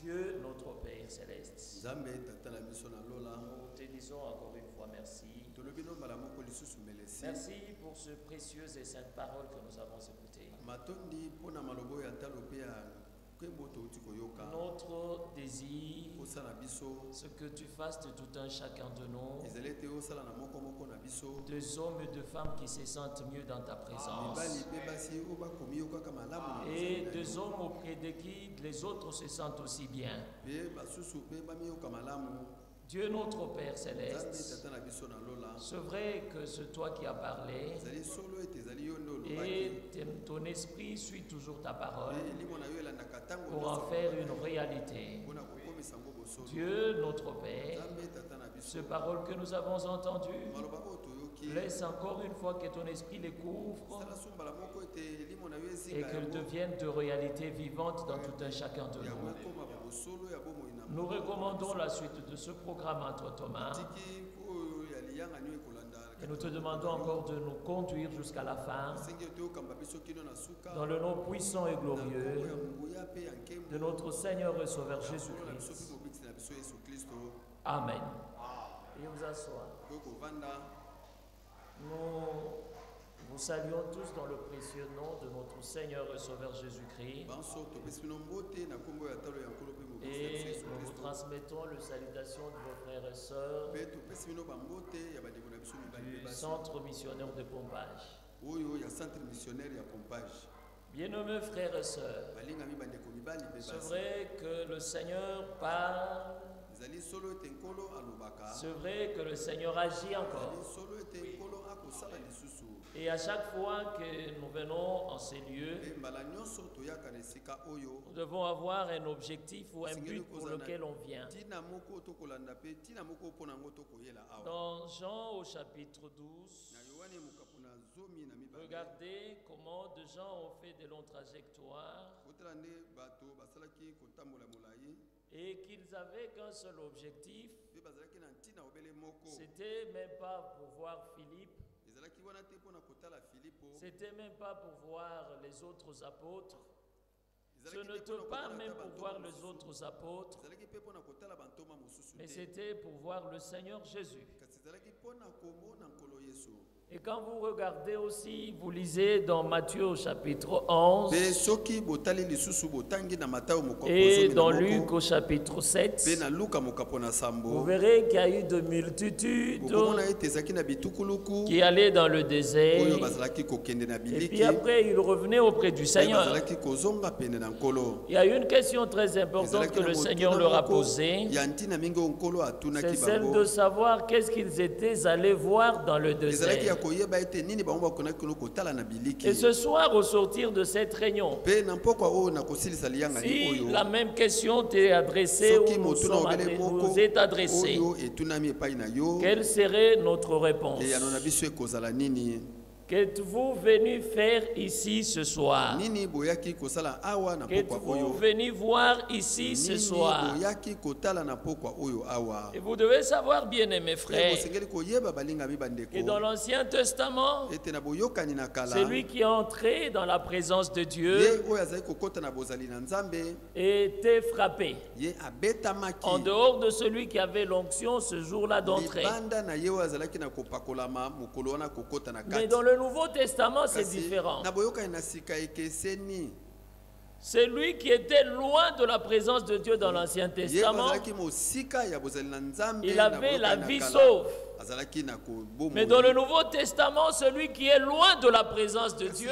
Dieu, notre Père Céleste, nous te disons encore une fois merci. Merci pour ce précieux et sainte parole que nous avons écoutée. Notre désir, ce que tu fasses de tout un chacun de nous, des hommes et de femmes qui se sentent mieux dans ta présence, et des hommes auprès de qui les autres se sentent aussi bien. Dieu notre Père Céleste, c'est vrai que c'est toi qui as parlé et ton esprit suit toujours ta parole pour en faire une réalité. Dieu notre Père, ces paroles que nous avons entendues, laisse encore une fois que ton esprit les couvre et qu'elles deviennent de réalité vivante dans tout un chacun de nous. Nous recommandons la suite de ce programme à toi, Thomas, et nous te demandons encore de nous conduire jusqu'à la fin, dans le nom puissant et glorieux de notre Seigneur et Sauveur Jésus-Christ. Amen. Et vous asseoir. Nous vous saluons tous dans le précieux nom de notre Seigneur et Sauveur Jésus-Christ. Et nous vous transmettons les salutations de vos frères et sœurs du Centre missionnaire de Pompage. Bien-aimés frères et sœurs, c'est vrai que le Seigneur parle. C'est vrai que le Seigneur agit encore. Et à chaque fois que nous venons en ces lieux, nous devons avoir un objectif ou un but pour lequel on vient. Dans Jean au chapitre 12, regardez comment des gens ont fait de longues trajectoires et qu'ils avaient qu'un seul objectif, c'était même pas pour voir Philippe, c'était même pas pour voir les autres apôtres, ce n'était pas même pour voir les autres apôtres, mais c'était pour voir le Seigneur Jésus. Et quand vous regardez aussi, vous lisez dans Matthieu au chapitre 11 et dans Luc au chapitre 7, vous verrez qu'il y a eu de multitudes qui allaient dans le désert et puis après ils revenaient auprès du Seigneur. Il y a une question très importante que le Seigneur leur a posée, c'est celle de savoir qu'est-ce qu'ils étaient allés voir dans le désert. Et ce soir, au sortir de cette réunion, si la même question t'est adressée ou nous est adressée, quelle serait notre réponse? Qu'êtes-vous venu faire ici ce soir? Qu'êtes-vous venu voir ici ce soir? Et vous devez savoir, bien aimés frères, que dans l'Ancien Testament, celui qui est entré dans la présence de Dieu était frappé. En dehors de celui qui avait l'onction ce jour-là d'entrée. Mais dans le Nouveau Testament, c'est différent. Celui qui était loin de la présence de Dieu dans l'Ancien Testament, il avait la vie sauve. Mais dans le Nouveau Testament, celui qui est loin de la présence de Dieu,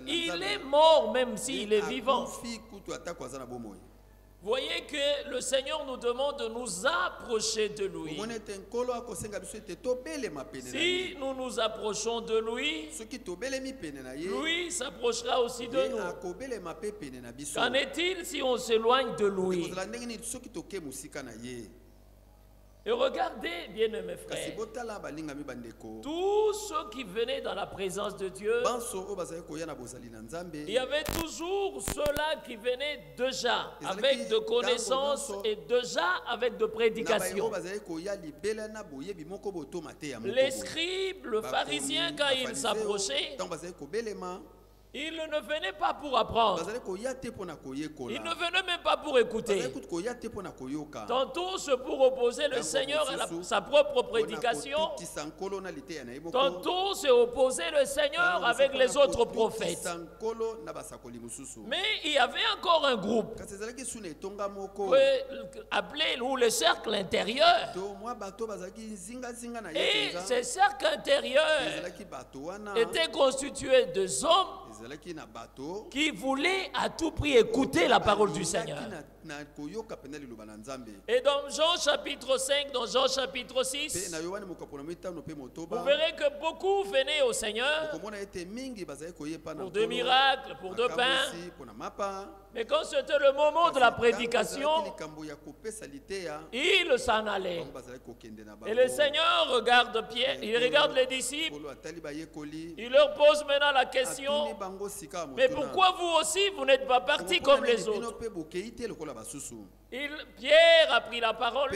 il est mort même s'il est vivant. Voyez que le Seigneur nous demande de nous approcher de lui. Si nous nous approchons de lui, lui s'approchera aussi de nous. Qu'en est-il si on s'éloigne de lui? Et regardez, bien-aimés frères, tous ceux qui venaient dans la présence de Dieu, il y avait toujours ceux-là qui venaient déjà avec de connaissances et déjà avec de prédications. Les scribes, le pharisien, quand il s'approchait, Ils ne venaient pas pour apprendre. Ils ne venaient même pas pour écouter. Tantôt c'est pour opposer le Seigneur à sa propre prédication. Tantôt c'est opposer le Seigneur avec les autres prophètes. Mais il y avait encore un groupe appelé le cercle intérieur. Et ce cercle intérieur était constitué de hommes qui voulaient à tout prix écouter la parole du Seigneur. Et dans Jean chapitre 5, dans Jean chapitre 6, vous verrez que beaucoup venaient au Seigneur pour deux miracles, pour deux pains. Mais quand c'était le moment de la prédication, ils s'en allaient. Et le Seigneur regarde Pierre, il regarde les disciples, il leur pose maintenant la question: mais pourquoi vous aussi vous n'êtes pas partis comme les autres? Pierre a pris la parole.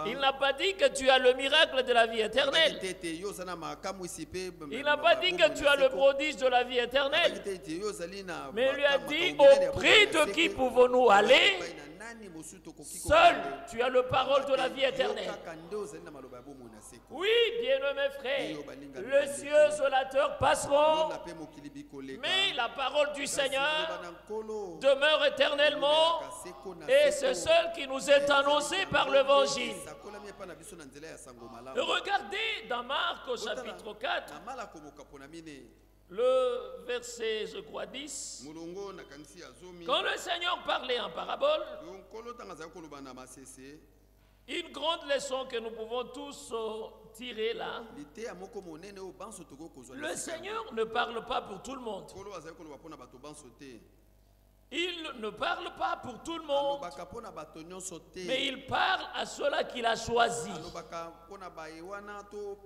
Il n'a pas dit que tu as le miracle de la vie éternelle. Il n'a pas dit que tu as le prodige de la vie éternelle. Mais il lui a dit: auprès de qui pouvons-nous aller? Seul tu as le parole de la vie éternelle. Oui, bien-aimés frères, les cieux et la terre passeront, mais la parole du Seigneur demeure éternellement, et c'est seul qui nous est annoncé par l'évangile. Regardez dans Marc au chapitre 4, le verset, je crois, 10. Quand le Seigneur parlait en parabole, une grande leçon que nous pouvons tous tirer là, le Seigneur ne parle pas pour tout le monde. Il ne parle pas pour tout le monde, mais il parle à ceux-là qu'il a choisis.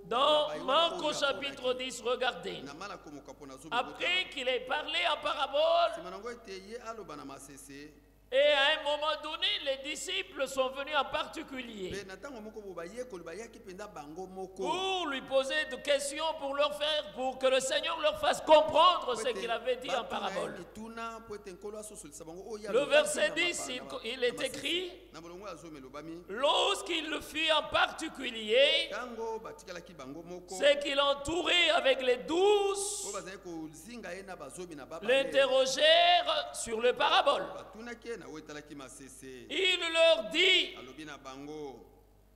Dans Marc au chapitre 10, regardez. Après qu'il ait parlé en parabole, et à un moment donné, les disciples sont venus en particulier pour lui poser des questions, pour que le Seigneur leur fasse comprendre ce qu'il avait dit en parabole. Le verset 10, il est écrit: lorsqu'il fut en particulier, c'est qu'il entourait avec les 12, l'interrogèrent sur le parabole. Il leur dit: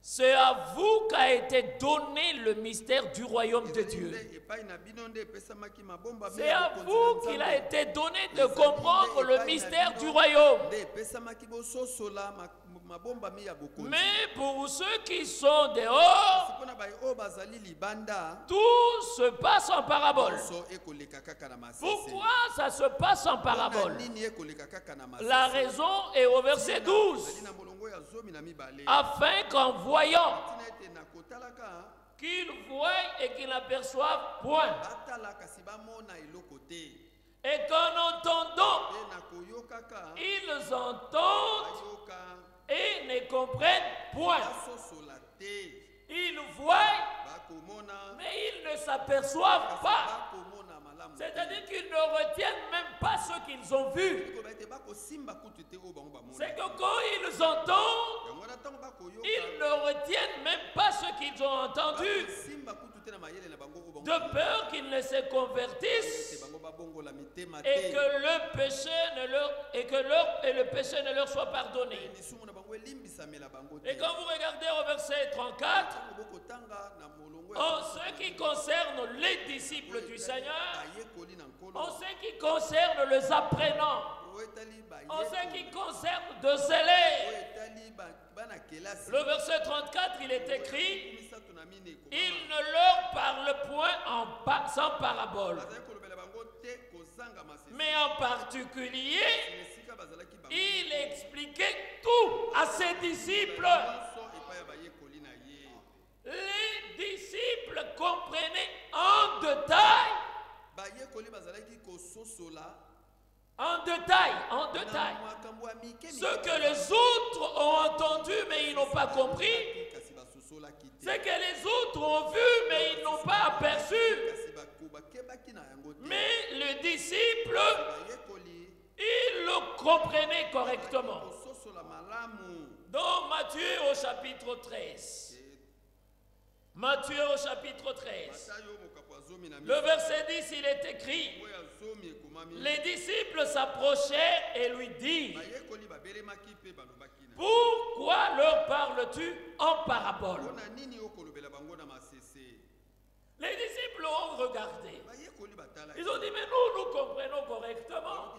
c'est à vous qu'a été donné le mystère du royaume de Dieu. C'est à vous qu'il a été donné de comprendre le mystère du royaume. Mais pour ceux qui sont dehors, tout se passe en parabole. Pourquoi ça se passe en parabole? La raison est au verset 12. Afin qu'en voyant, qu'ils voient et qu'ils n'aperçoivent point, et qu'en entendant, ils entendent et ne comprennent point. Ils voient, mais ils ne s'aperçoivent pas. C'est-à-dire qu'ils ne retiennent même pas ce qu'ils ont vu. C'est que quand ils entendent, ils ne retiennent même pas ce qu'ils ont entendu, de peur qu'ils ne se convertissent et que le péché ne leur soit pardonné. Et quand vous regardez au verset 34, en ce qui concerne les disciples du Seigneur, en ce qui concerne les apprenants, en ce qui concerne de zélés, le verset 34, il est écrit: il ne leur parle point sans parabole, mais en particulier, il expliquait tout à ses disciples. Les disciples comprenaient en détail, ce que les autres ont entendu mais ils n'ont pas compris, ce que les autres ont vu mais ils n'ont pas aperçu. Mais le disciple, il le comprenait correctement. Dans Matthieu au chapitre 13. Matthieu au chapitre 13. Le verset 10, il est écrit: les disciples s'approchaient et lui dirent: pourquoi leur parles-tu en parabole? Les disciples ont regardé. Ils ont dit: mais nous comprenons correctement.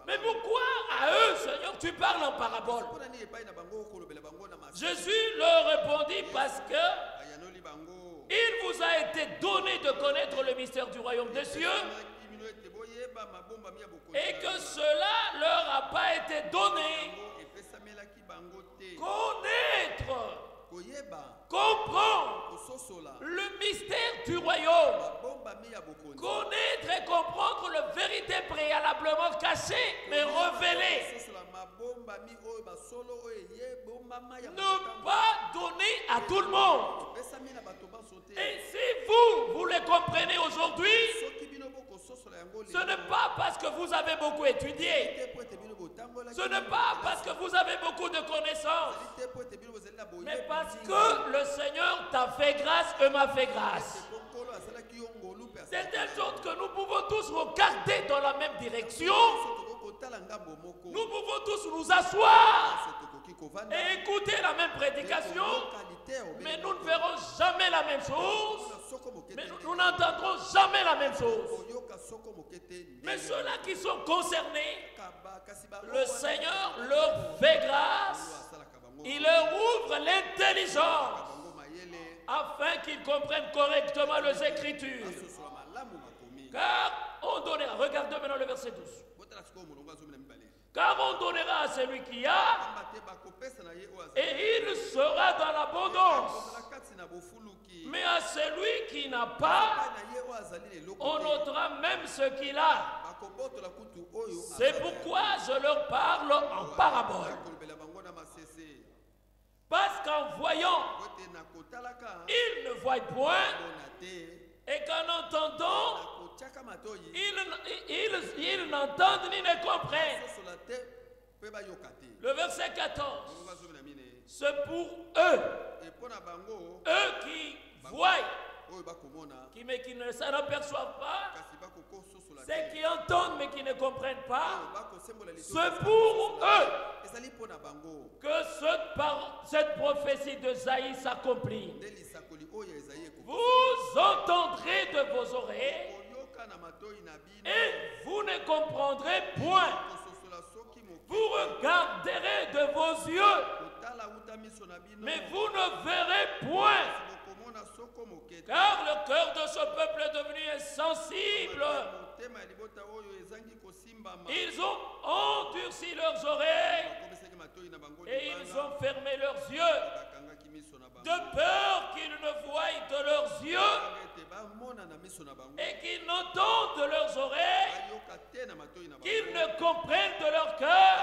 Mais pourquoi à eux, Seigneur, tu parles en parabole? Jésus leur répondit: parce que il vous a été donné de connaître le mystère du royaume des cieux, et que cela leur a pas été donné. Connaître, comprendre le mystère du royaume, connaître et comprendre le vérité préalablement cachée mais révélée, ne pas donner à tout le monde. Et si vous les comprenez aujourd'hui, ce n'est pas parce que vous avez beaucoup étudié, ce n'est pas parce que vous avez beaucoup de connaissances, mais parce que le Seigneur t'a fait grâce et m'a fait grâce. C'est telle sorte que nous pouvons tous regarder dans la même direction. Nous pouvons tous nous asseoir et écouter la même prédication, mais nous ne verrons jamais la même chose, mais nous n'entendrons jamais la même chose. Mais ceux-là qui sont concernés, le Seigneur leur fait grâce, il leur ouvre l'intelligence afin qu'ils comprennent correctement les Écritures. Car on donnera, regardez maintenant le verset 12. Car on donnera à celui qui a, et il sera dans l'abondance. Mais à celui qui n'a pas, on notera même ce qu'il a. C'est pourquoi je leur parle en parabole. Parce qu'en voyant, ils ne voient point, et qu'en entendant, ils n'entendent ni ne comprennent. Le verset 14. C'est pour eux qui voient, mais qui ne s'en aperçoivent pas, ceux qui entendent mais qui ne comprennent pas. C'est pour eux que cette prophétie de Isaïe s'accomplit. Vous entendrez de vos oreilles et vous ne comprendrez point. Vous regarderez de vos yeux, mais vous ne verrez point. Car le cœur de ce peuple est devenu insensible. Ils ont endurci leurs oreilles et ils ont fermé leurs yeux, de peur qu'ils ne voient de leurs yeux et qu'ils n'entendent de leurs oreilles, qu'ils ne comprennent de leur cœur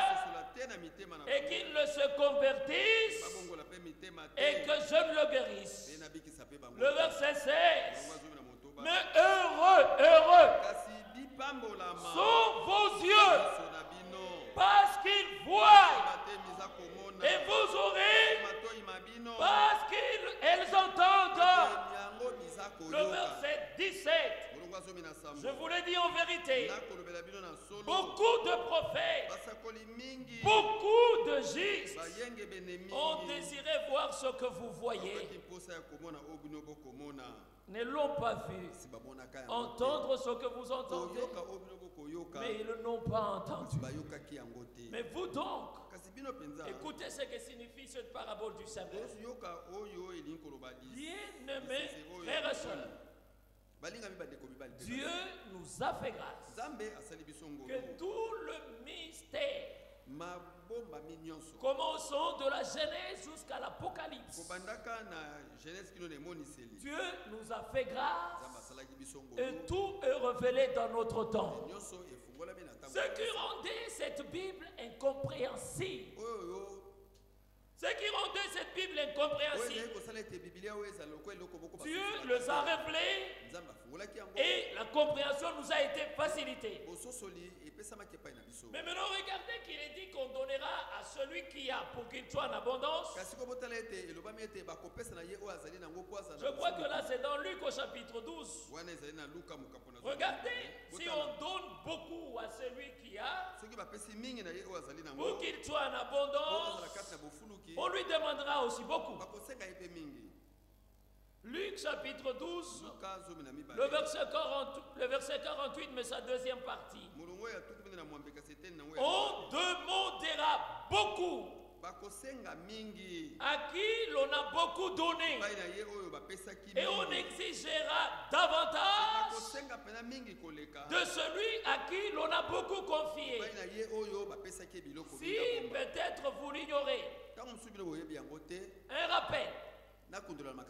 et qu'ils ne se convertissent et que je ne le guérisse. Le verset 16. Mais heureux sont vos yeux parce qu'ils voient et vos oreilles parce qu'elles entendent. Le verset 17. Je vous l'ai dit en vérité, beaucoup de prophètes, beaucoup de justes ont désiré voir ce que vous voyez, ne l'ont pas vu, entendre ce que vous entendez, mais ils n'ont pas entendu. Mais vous donc, écoutez ce que signifie cette parabole du sabbat. Bien-aimés frères et sœurs, Dieu nous a fait grâce que tout le mystère, commençons de la Genèse jusqu'à l'Apocalypse, Dieu nous a fait grâce et tout est révélé dans notre temps. Ce qui rendait cette Bible incompréhensible, ce Ceux qui rendaient cette Bible incompréhensible, Dieu les a révélés et la compréhension nous a été facilitée. Mais maintenant, regardez qu'il est dit qu'on donnera à celui qui a pour qu'il soit en abondance. Je crois que là, c'est dans Luc au chapitre 12. Regardez, si on donne beaucoup à celui qui a, pour qu'il soit en abondance, on lui demandera aussi beaucoup. Luc chapitre 12, le verset 48, mais sa deuxième partie. On demandera beaucoup à qui l'on a beaucoup donné, et on exigera davantage de celui à qui l'on a beaucoup confié. Si peut-être vous l'ignorez, un rappel,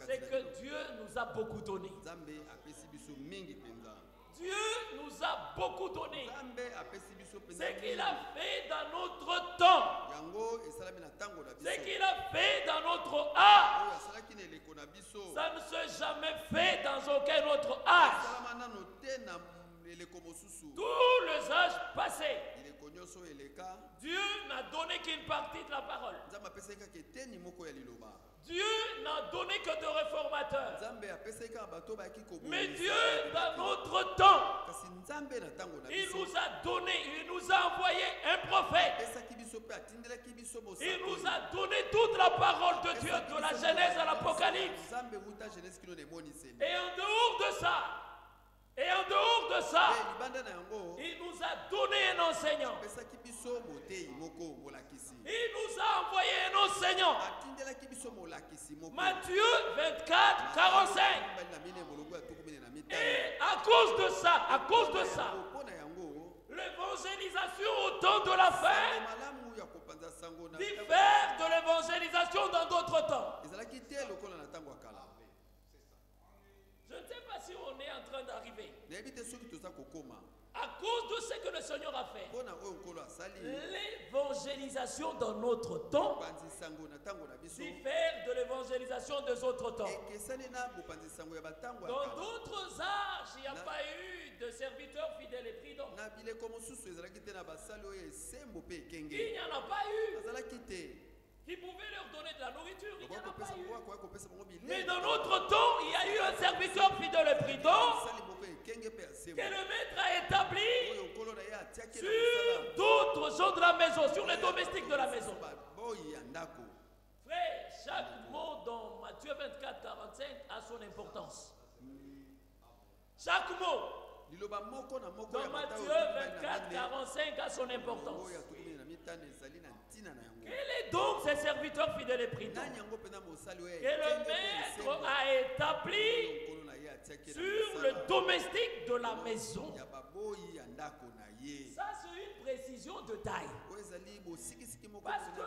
c'est que Dieu nous a beaucoup donné. Dieu nous a beaucoup donné. Ce qu'il a fait dans notre temps, ce qu'il a fait dans notre âge, ça ne s'est jamais fait dans aucun autre âge. Tous les âges passés, Dieu n'a donné qu'une partie de la parole. Dieu n'a donné que de réformateurs. Mais Dieu, dans notre temps, il nous a donné, il nous a envoyé un prophète. Il nous a donné toute la parole de Dieu, de la Genèse à l'Apocalypse. Et en dehors de ça, il nous a donné un enseignant. Il nous a envoyé un enseignant. Matthieu 24, 45. Et à cause de ça, l'évangélisation au temps de la fin diffère de l'évangélisation dans d'autres temps. Je ne sais pas si on est en train d'arriver. À cause de ce que le Seigneur a fait, l'évangélisation dans notre temps diffère de l'évangélisation des autres temps. Dans d'autres âges, il n'y a pas eu de serviteurs fidèles et prudents. Il n'y en a pas eu. Qui pouvait leur donner de la nourriture, il n'y en a pas eu. Mais dans notre temps, il y a eu un serviteur fidèle et prudent que le maître a établi sur d'autres gens de la maison, sur les domestiques de la maison. Frère, chaque mot dans Matthieu 24, 45 a son importance. Chaque mot dans Matthieu 24, 45 a son importance. Quel est donc ces serviteurs fidèles et prudents que le maître a établi sur le domestique de la maison? Ça, c'est une précision de taille. Parce que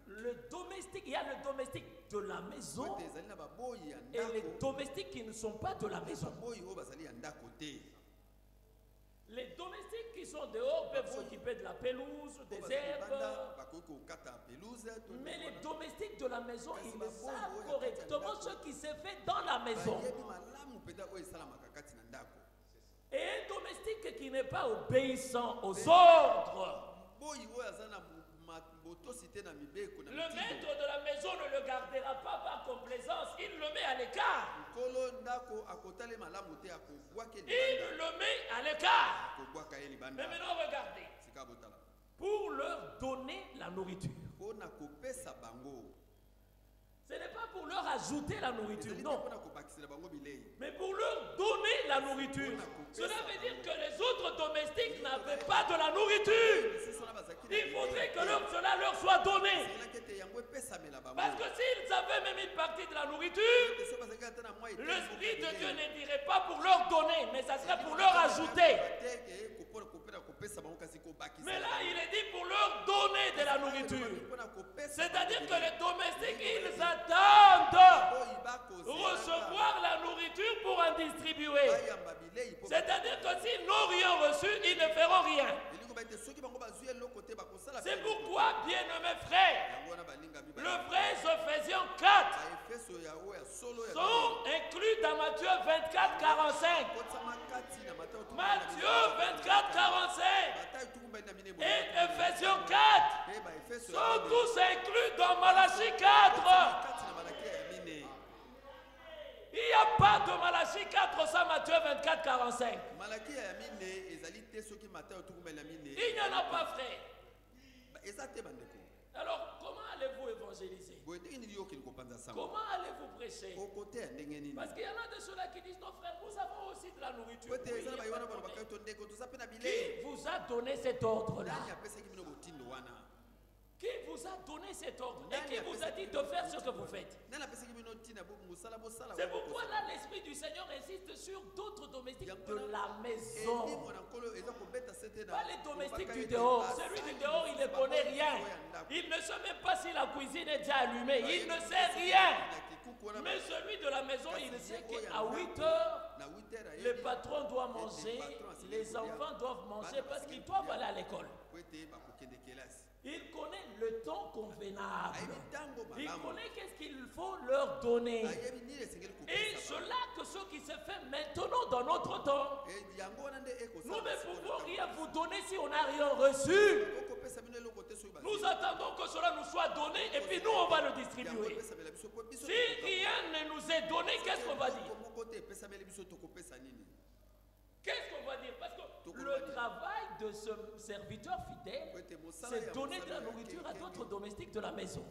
le domestique, il y a le domestique de la maison et les domestiques qui ne sont pas de la maison. Les domestiques qui sont dehors peuvent s'occuper de la pelouse, des herbes. Mais les domestiques de la maison, ils savent correctement ce qui se fait dans la maison. Et un domestique qui n'est pas obéissant aux ordres, le maître de la maison ne le gardera pas par complaisance, il le met à l'écart. Il le met à l'écart. Mais maintenant regardez, pour leur donner la nourriture. Ce n'est pas pour leur ajouter la nourriture, non. Mais pour leur donner la nourriture. Cela veut dire que les autres domestiques n'avaient pas de la nourriture. Il faudrait que cela leur soit donné. Parce que s'ils avaient même une partie de la nourriture, l'Esprit de Dieu ne dirait pas pour leur donner, mais ça serait pour leur ajouter. Mais là, il est dit pour leur donner de la nourriture. C'est-à-dire que les domestiques, ils attendent recevoir la nourriture pour en distribuer. C'est-à-dire que s'ils n'ont rien reçu, ils ne feront rien. C'est pourquoi, bien-aimés frères, Le vrai Ephésiens 4 sont inclus dans Matthieu 24, 45. Matthieu 24, 45 et Ephésiens 4 sont tous inclus dans Malachie 4. Il n'y a pas de Malachie 4 sans Matthieu 24, 45. Il n'y en a pas, frère. Alors, comment allez-vous évangéliser? Comment allez-vous prêcher? Parce qu'il y en a de ceux-là qui disent, non frère, nous avons aussi de la nourriture. Qui vous a donné cet ordre-là? Qui vous a donné cet ordre et qui vous a dit de faire ce que vous faites? C'est pourquoi là l'Esprit du Seigneur insiste sur d'autres domestiques de la maison. Pas les domestiques du dehors. Celui du dehors, il ne connaît rien. Il ne sait même pas si la cuisine est déjà allumée. Il ne sait rien. Mais celui de la maison, il sait qu'à 8 heures, le patron doit manger, les enfants doivent manger parce qu'ils doivent aller à l'école. Il connaît le temps convenable. Il connaît qu'est-ce qu'il faut leur donner. Et cela que ce qui se fait maintenant dans notre temps, nous ne pouvons rien vous donner si on n'a rien reçu. Nous attendons que cela nous soit donné et puis nous on va le distribuer. Si rien ne nous est donné, qu'est-ce qu'on va dire? Qu'est-ce qu'on va dire? Parce que le travail de ce serviteur fidèle, c'est donner de la nourriture à d'autres domestiques de la maison.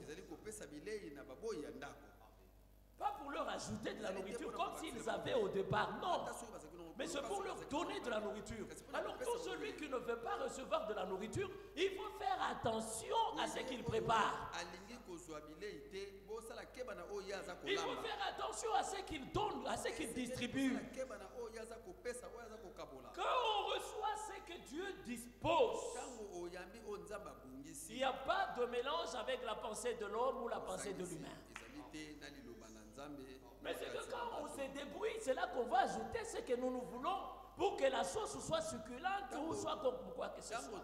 Pas pour leur ajouter de la nourriture comme s'ils avaient au départ, non. Mais c'est pour leur donner de la nourriture. Alors tout celui qui ne veut pas recevoir de la nourriture, il faut faire attention à ce qu'il prépare. Il faut faire attention à ce qu'il donne, à ce qu'il distribue. Quand on reçoit ce que Dieu dispose, il n'y a pas de mélange avec la pensée de l'homme ou la pensée de l'humain. Mais c'est que quand on se débrouille, c'est là qu'on va ajouter ce que nous voulons pour que la sauce soit succulente ou soit comme quoi que ce soit.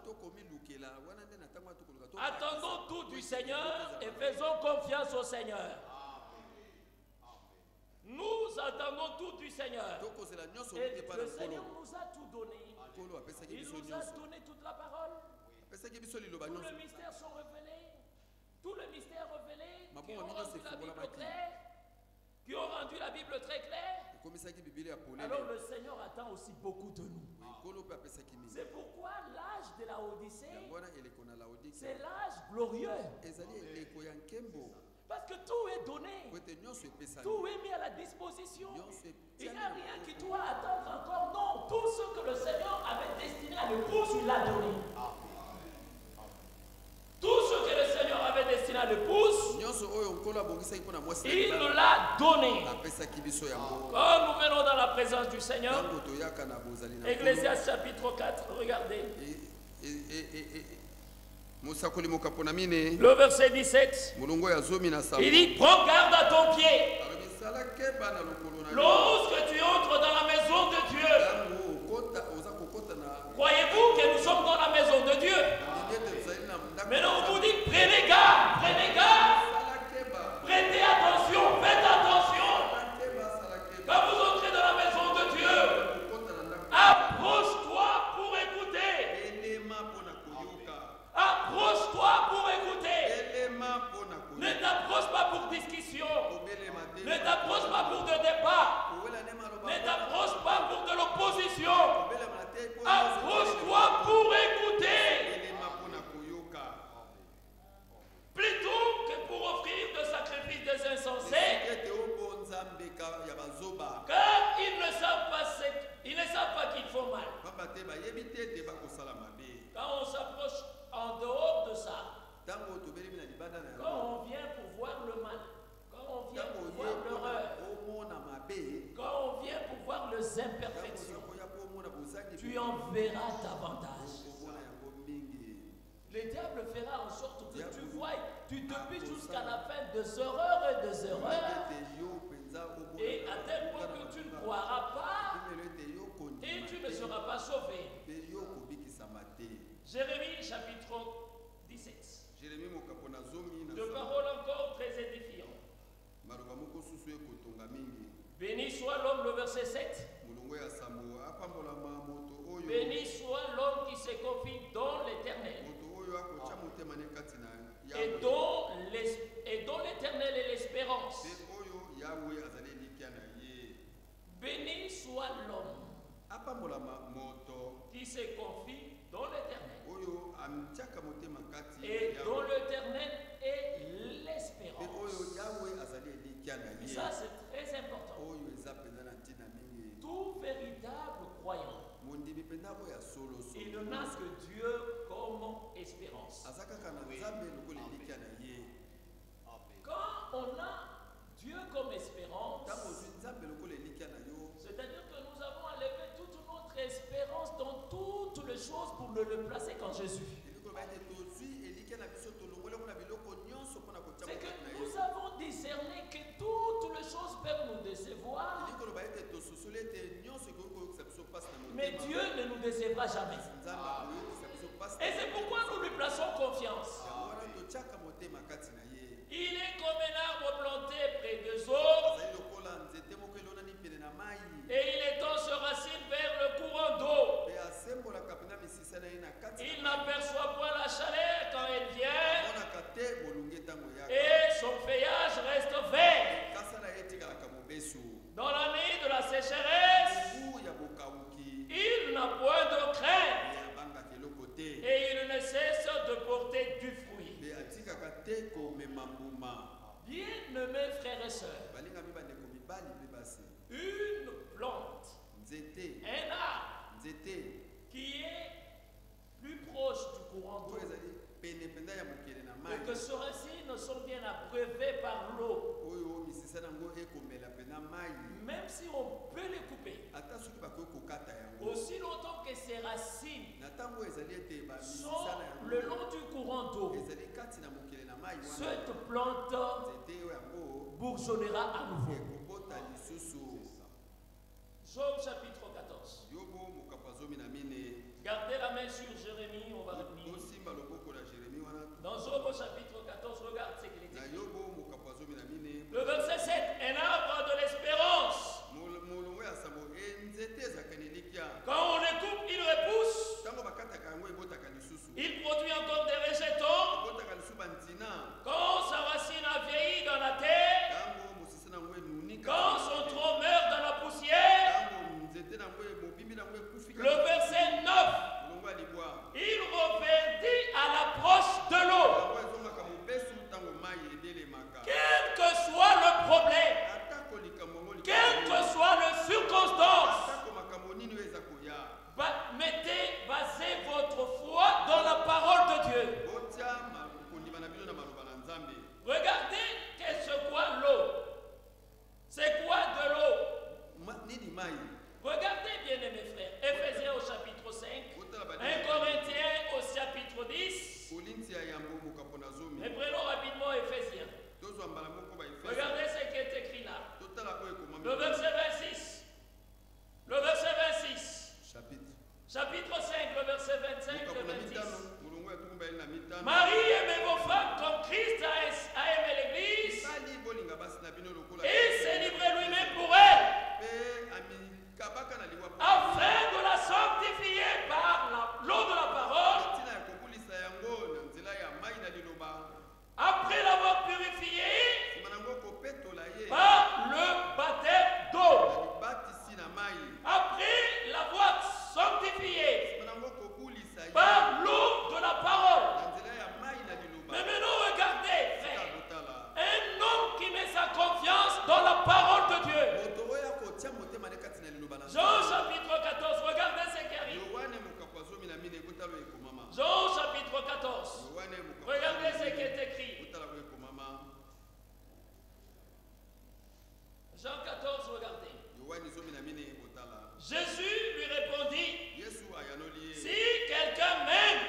Attendons tout du Seigneur et faisons confiance au Seigneur. Nous attendons tout du Seigneur. Et le Seigneur nous a tout donné. Il nous a donné toute la parole. Tous les mystères sont révélés. Tous les mystères révélés qui ont rendu la Bible claire. Qui ont rendu la Bible très claire. Alors le Seigneur attend aussi beaucoup de nous. C'est pourquoi l'âge de la Odyssée, c'est l'âge glorieux. Parce que tout est donné. Tout est mis à la disposition. Il n'y a rien qui doit attendre encore. Non, tout ce que le Seigneur avait destiné à l'épouse, il l'a donné. Tout ce que le Seigneur avait destiné à l'épouse, il nous l'a donné. Quand nous venons dans la présence du Seigneur, Ecclésiaste chapitre 4, regardez. Le verset 17, il dit, prends garde à ton pied. Lorsque tu entres dans la maison de Dieu, croyez-vous que nous sommes dans la maison de Dieu? Maintenant on vous dit, prenez garde, prêtez attention, faites attention. Quand vous entrez dans la maison de Dieu, approche-toi pour écouter. Approche-toi pour écouter. Ne t'approche pas pour discussion. Ne t'approche pas pour de débat. Ne t'approche pas pour de l'opposition. Approche-toi pour écouter. Plutôt que pour offrir de sacrifices des insensés, car ils ne savent pas qu'ils font mal. Quand on s'approche en dehors de ça, quand on vient pour voir le mal, quand on vient pour voir l'horreur, quand on vient pour voir les imperfections, tu en verras davantage. Le diable fera en sorte que tu vois, tu te piques jusqu'à la fin des horreurs et des erreurs. Et à tel point que tu ne croiras pas et tu ne seras pas sauvé. Jérémie chapitre 17. De parole encore Béni soit l'homme, le verset 7. Béni soit l'homme qui se confie dans l'Éternel. Et dont l'Éternel est l'espérance. Béni soit l'homme qui se confie dans l'Éternel. Et dont l'Éternel est l'espérance. Ça, c'est très important. Tout véritable croyant, il n'a que Dieu comme espérance. Quand on a Dieu comme espérance, c'est-à-dire que nous avons enlevé toute notre espérance dans toutes les choses pour le placer quand Jésus. C'est que nous avons discerné que toutes les choses peuvent nous décevoir, mais Dieu ne nous décevra jamais. Et c'est pourquoi nous lui plaçons confiance. Il est comme un arbre planté près des eaux, et il étend ses racines vers le courant d'eau. Il n'aperçoit point la chaleur quand elle vient, et son feuillage reste vert. Dans l'année de la sécheresse, il n'a point de crainte, et il ne cesse de porter du fruit. Bien-aimés frères et sœurs, une plante, un arbre qui est plus proche du courant d'eau, et que ses racines sont bien abreuvées par l'eau, même si on peut les couper, aussi longtemps que ces racines sont le long du courant d'eau, cette plante bourgeonnera à nouveau. Job chapitre 14. Gardez la main sur Jérémie, on va revenir. Dans Job chapitre 14, regarde ce qu'il dit. Le verset 7, un arbre de l'espérance. Quand on le coupe, il repousse. Il produit encore des végétaux. Quand sa racine a vieilli dans la terre, quand son tronc meurt dans la poussière, le verset 9, il reverdit à l'approche de l'eau. Quel que soit le problème, quelle que soit la circonstance, basez votre foi dans la parole de Dieu. Regardez c'est quoi l'eau. C'est quoi de l'eau? Regardez bien mes frères, Éphésiens au chapitre 5, 1 Corinthiens au chapitre 10. Et prenons rapidement Éphésiens. Regardez ce qui est écrit là. Le verset 26. Le verset 26. Chapitre 5, le verset 25 et 26. Marie, aimez vos femmes comme Christ a aimé l'Église et s'est livré lui-même pour elle, afin de la sanctifier par l'eau de la parole, après l'avoir purifiée par le baptême d'eau, après l'avoir sanctifiée par l'eau de la parole. Mais maintenant regardez, frère, un homme qui met sa confiance dans la parole de Dieu. Jean chapitre 14, regardez ce qui arrive. Jean chapitre 14, regardez ce qui est écrit. Jean 14, regardez. Jésus lui répondit, si quelqu'un m'aime,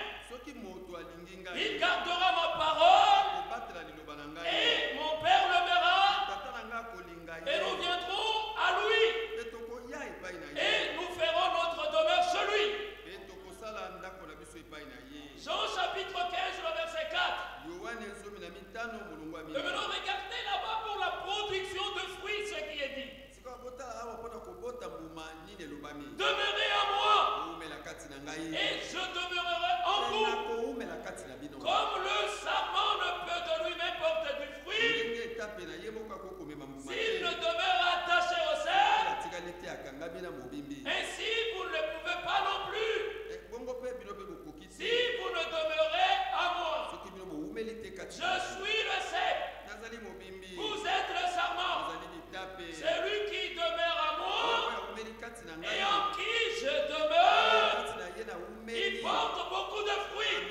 il gardera ma parole, et mon Père l'aimera, et nous viendrons à lui, et nous ferons notre demeure chez lui. Jean chapitre 15, le verset 4. Et maintenant regardez là-bas pour la production de fruits Demeurez en moi. Et je demeurerai en vous. Comme le sarment ne peut de lui-même porter du fruit, s'il ne demeure attaché au cerf, ainsi vous ne le pouvez pas non plus. Si vous ne demeurez en moi, je suis le cerf. Vous êtes le sarment. Celui qui demeure en moi et en qui je demeure, il porte beaucoup de fruits.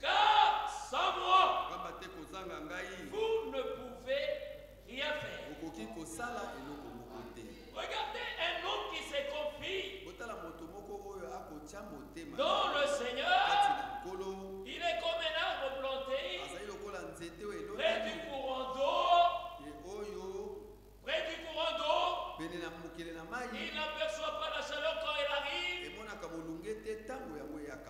Car sans moi, vous ne pouvez rien faire. Regardez un homme qui se confie dans le Seigneur. Il est comme un arbre planté près du courant d'eau. Près du courant d'eau, il n'aperçoit pas la chaleur quand elle arrive.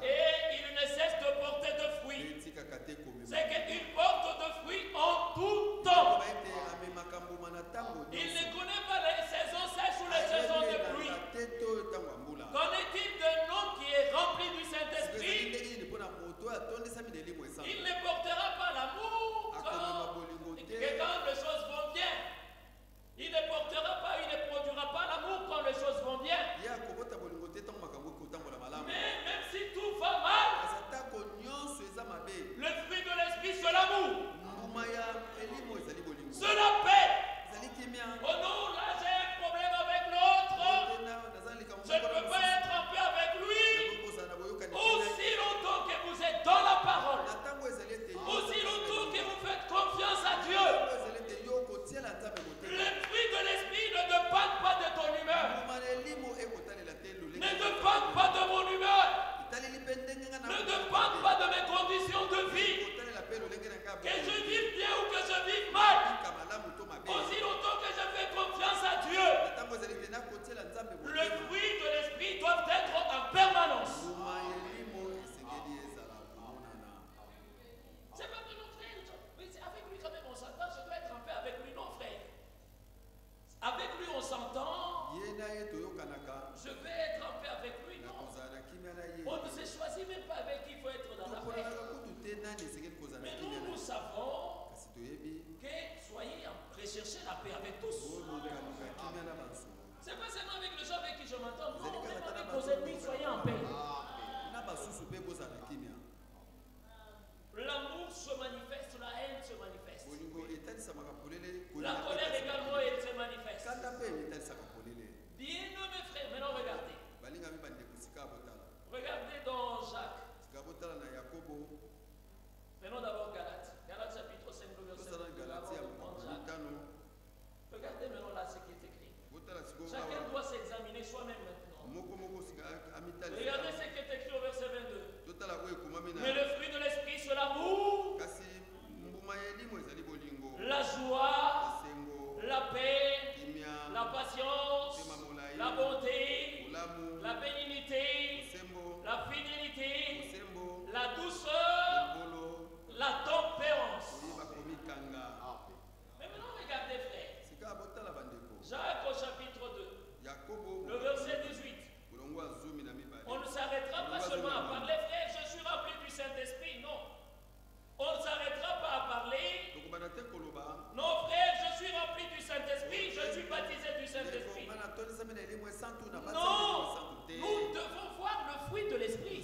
Et il ne cesse de porter de fruits. C'est qu'il porte de fruits en tout temps. Il ne connaît pas les saisons sèches ou les saisons de pluie. Qu'en est-il d'un homme qui est rempli du Saint-Esprit? Il ne portera pas l'amour quand les choses vont bien. Il ne portera pas, il ne produira pas l'amour quand les choses vont bien. Mais même si tout va mal, le fruit de l'esprit c'est l'amour, c'est la paix. Oh non, là j'ai un problème avec l'autre. Je ne peux pas être en paix avec lui. Aussi longtemps que vous êtes dans la parole, aussi longtemps que vous faites confiance à Dieu, le fruit de l'esprit ne dépend pas de ton humeur, ne dépend pas de mon humeur, ne dépend pas de mes conditions de vie, que je vive bien ou que je vive mal. Aussi longtemps que je fais confiance à Dieu, le fruit de l'esprit doit être en permanence. C'est pas que non, frère, avec lui quand même on s'entend, je dois être en paix avec lui, non frère. Avec lui on s'entend, je vais être en paix avec lui, non. On ne se choisit même pas avec qui il faut être dans la paix. Mais nous savons que soyez recherchez la paix avec tous. C'est pas seulement avec les gens avec qui je m'entends, non, même avec vos ennemis, soyez en paix. L'amour se manifeste, la haine se manifeste. La colère également, elle se manifeste. Bien, mes frères, maintenant regardez. Regardez dans Jacques. Prenons d'abord Galates. Galates chapitre 5, verset 2. Regardez maintenant là ce qui est écrit. Chacun doit s'examiner soi-même maintenant. Regardez ce qui est écrit au verset 22. Mais le fruit de l'esprit c'est l'amour, la joie, la paix, la patience, la bonté, la bénignité, la fidélité, la douceur, la tempérance. Mais maintenant regardez frère, Jacques au chapitre 2, le verset 18. On ne s'arrêtera pas seulement à parler, frère, je suis rempli du Saint-Esprit, non. On ne s'arrêtera pas à parler. Non frère, je suis rempli du Saint-Esprit, je suis baptisé du Saint-Esprit. Non, nous devons voir le fruit de l'Esprit.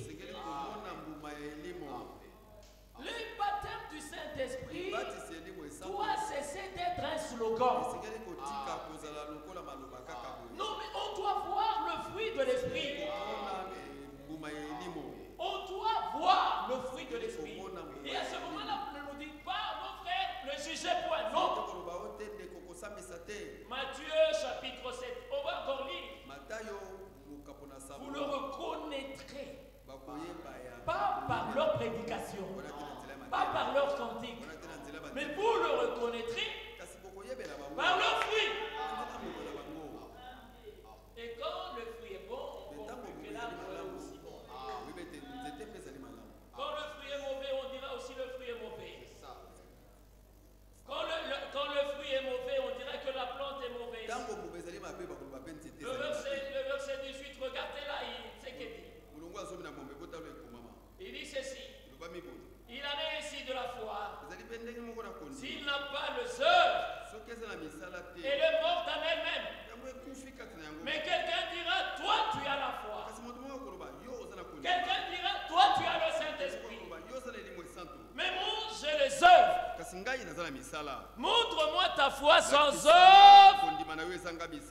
Le baptême du Saint-Esprit doit cesser d'être un slogan. Non, mais on doit voir le fruit de l'Esprit. On doit voir le fruit de l'Esprit. Et à ce moment-là, vous ne nous dites pas, mon frère, ne jugez point. Non. Matthieu chapitre 7. On va encore lire. Vous le reconnaîtrez. Pas par leur prédication, pas par leur cantique, mais vous le reconnaîtrez par leur fruit. Et quand le fruit est bon, on dit que l'arbre est aussi bon. Quand le fruit est mauvais, on dira aussi le fruit est mauvais. Quand le fruit est mauvais, on dira S'il n'a pas les œuvres, elle est morte en elle-même. Mais quelqu'un dira, toi tu as la foi. Quelqu'un dira, toi tu as le Saint-Esprit. Mais moi j'ai les œuvres. Montre-moi ta foi sans œuvre.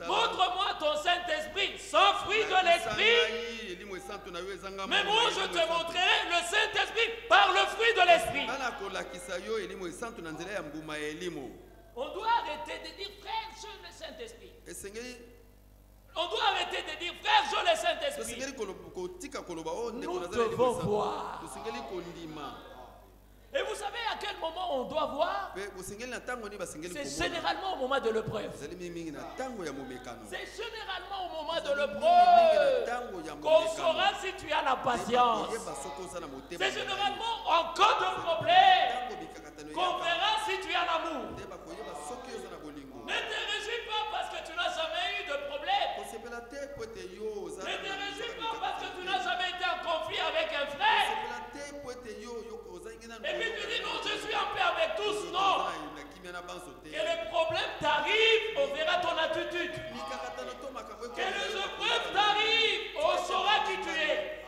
Montre-moi ton Saint-Esprit sans fruit de l'Esprit. Mais moi je te montrerai le Saint-Esprit par le fruit de l'Esprit. On doit arrêter de dire frère, je le Saint-Esprit. On doit arrêter de dire frère, je le Saint-Esprit. Nous devons voir. Et vous savez à quel moment on doit voir? C'est généralement au moment de l'épreuve. C'est généralement au moment de l'épreuve qu'on saura si tu as la patience. C'est généralement en cas de problème qu'on verra si tu as l'amour. Ne te réjouis pas parce que tu n'as jamais eu de problème. Ne te réjouis pas parce que tu n'as jamais été en conflit avec un frère. Et puis tu dis non, je suis en paix avec tous. Non. Que le problème t'arrive, on verra ton attitude. Que les épreuves t'arrivent, on saura qui tu es.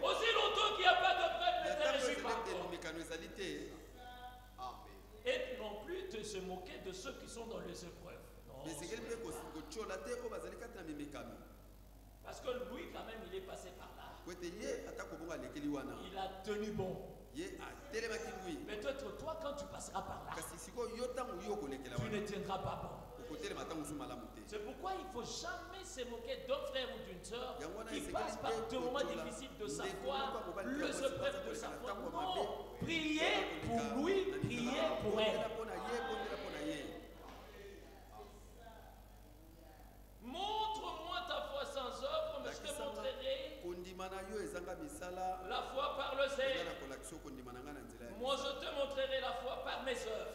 Aussi longtemps qu'il n'y a pas de preuve, ne te réjouis pas. Et non plus de se moquer de ceux qui sont dans les épreuves. Non, parce que lui, quand même, il est passé par là. Il a tenu bon. Peut-être toi, quand tu passeras par là, tu ne tiendras pas bon. C'est pourquoi il ne faut jamais se moquer d'un frère ou d'une soeur qui passe par des moments difficiles de sa foi, le épreuves de sa foi. Non, priez pour lui, priez pour elle. Montre-moi ta foi sans œuvre, mais je te montrerai la foi par le zèle. Moi, je te montrerai la foi par mes œuvres.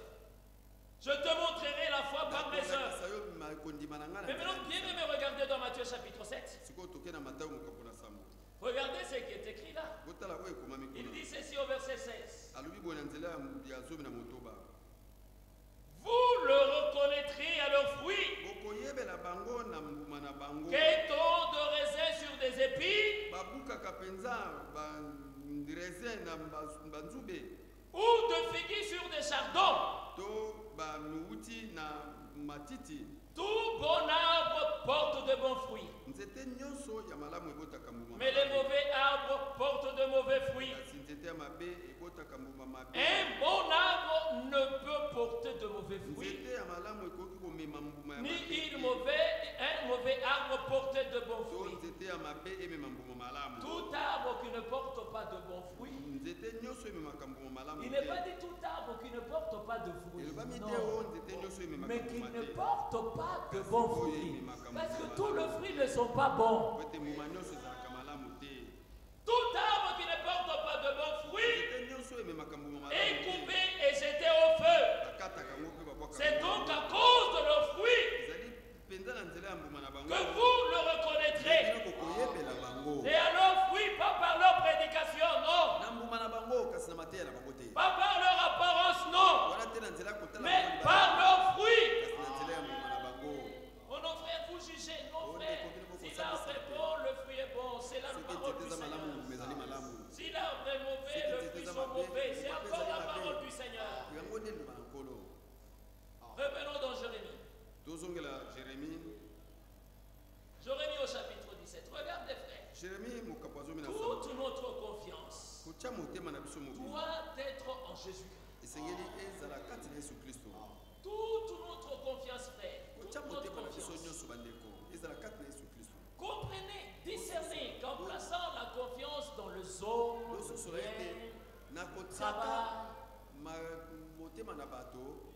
Je te montrerai la foi par mes œuvres. Mais maintenant, bien aimé, regardez dans Matthieu chapitre 7. Regardez ce qui est écrit là. Il dit ceci au verset 16. Vous le reconnaîtrez à leurs fruits. Qu'est-on de raisin sur des épis? Ou de figuier sur des chardons? Tout bon arbre porte de bons fruits. Mais les mauvais arbres portent de mauvais fruits. Un bon arbre ne peut porter de mauvais fruits, ni un mauvais arbre porter de bons fruits. Tout arbre qui ne porte pas de bons fruits, il n'est pas dit tout arbre qui ne porte pas de fruits, non, mais qui ne porte pas de bons fruits, parce que tous les fruits ne sont pas bons. Tout arbre qui ne porte pas de bons fruits est coupé et jeté au feu. C'est donc à cause de leurs fruits que vous le reconnaîtrez. Et à leurs fruits, pas par leur prédication, non. Pas par leur apparence, non. Mais par leurs fruits. Oh non, frère, vous jugez. Non, frère. Si l'arbre est bon, le fruit est bon. C'est la parole du Seigneur. Si l'arbre est mauvais, le fruit sont mauvais. C'est encore la parole du Seigneur. Revenons dans Jérémie. Jérémie au chapitre 17. Regardez, frère. Toute notre confiance doit être en Jésus-Christ. Toute notre confiance, frère. Toute notre confiance. Comprenez, discernez qu'en plaçant la confiance dans le homme,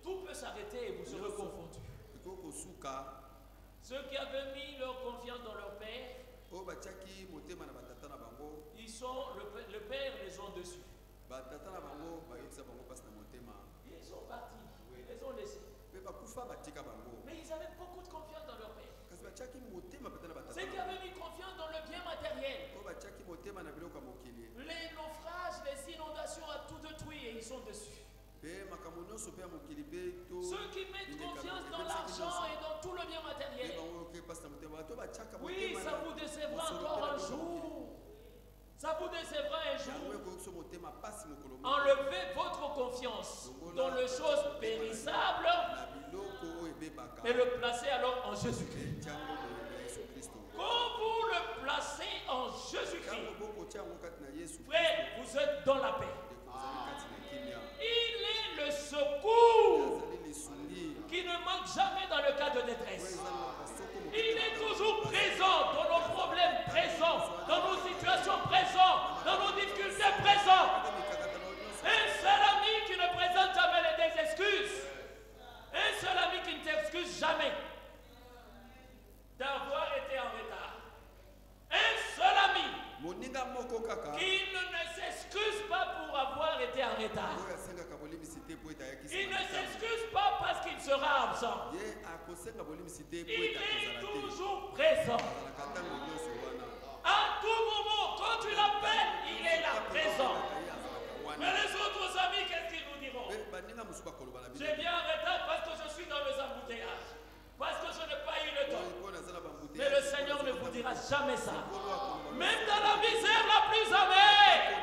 tout peut s'arrêter et vous serez confondus. Ceux qui avaient mis leur confiance dans leur Père, ils sont, le Père les ont dessus. Ils sont partis, ils les ont laissés. Mais ils avaient beaucoup de confiance dans leur Père. Ceux qui avaient mis confiance dans le bien matériel, les naufrages, les inondations ont tout détruit et ils Ceux qui mettent confiance dans l'argent et dans tout le bien matériel. Oui, ça vous décevra encore un jour. Ça vous décevra un jour. Enlevez votre confiance dans les choses périssables et le placez alors en Jésus-Christ. Quand vous le placez en Jésus-Christ, frère, vous êtes dans la paix. Il est le secours qui ne manque jamais dans le cas de détresse. Il est toujours présent dans nos problèmes présents, dans nos situations présentes, dans nos difficultés présentes. Un seul ami qui ne présente jamais des excuses. Un seul ami qui ne t'excuse jamais d'avoir été en retard. Un seul ami qui ne s'excuse pas pour avoir été en retard. Il ne s'excuse pas parce qu'il sera absent. Il est toujours présent. À tout moment, quand tu l'appelles, il est là présent. Mais les autres amis, qu'est-ce qu'ils nous diront? J'ai bien en retard parce que je suis dans les embouteillages. Parce que je n'ai pas eu le temps. Mais le Seigneur ne vous dira jamais ça. Même dans la misère la plus amère,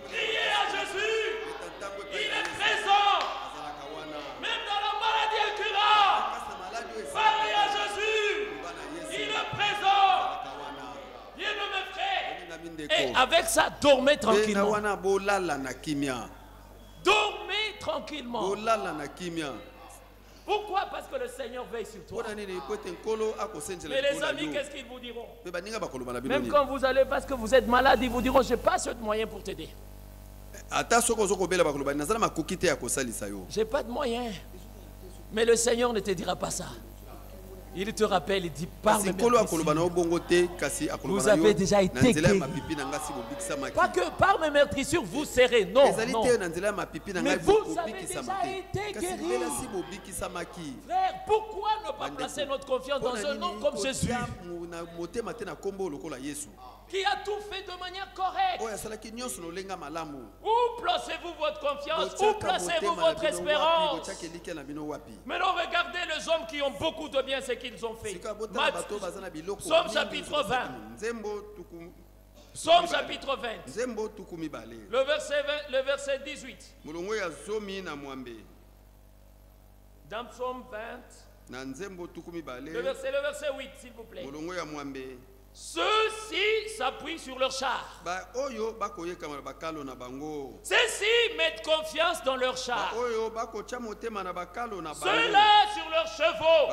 criez à Jésus. Il est présent. Même dans la maladie incurable, parlez à Jésus. Il est présent. Bien-aimés frères. Et avec ça, dormez tranquillement. Dormez tranquillement. Pourquoi? Parce que le Seigneur veille sur toi. Mais les amis, qu'est-ce qu'ils vous diront? Même quand vous allez parce que vous êtes malade, ils vous diront, je n'ai pas ce moyen pour t'aider. J'ai pas de moyen. Mais le Seigneur ne te dira pas ça. Il te rappelle, il dit, par mes meurtrissures, vous avez déjà été guéri. Pas que par mes meurtrissures, vous serez. Non, non. Mais vous avez déjà été guéri. Frère, pourquoi ne pas placer notre confiance dans un nom comme Jésus, qui a tout fait de manière correcte? Où placez-vous votre confiance? Où placez-vous votre espérance? Maintenant, regardez les hommes qui ont beaucoup de bien, ce qu'ils ont fait. Somme chapitre 20. Somme chapitre 20. Le verset 18. Dans Psaume 20. Le verset 8, s'il vous plaît. Ceux-ci s'appuient sur leur char. Ceux-ci mettent confiance dans leur char. Ceux-là sur leurs chevaux.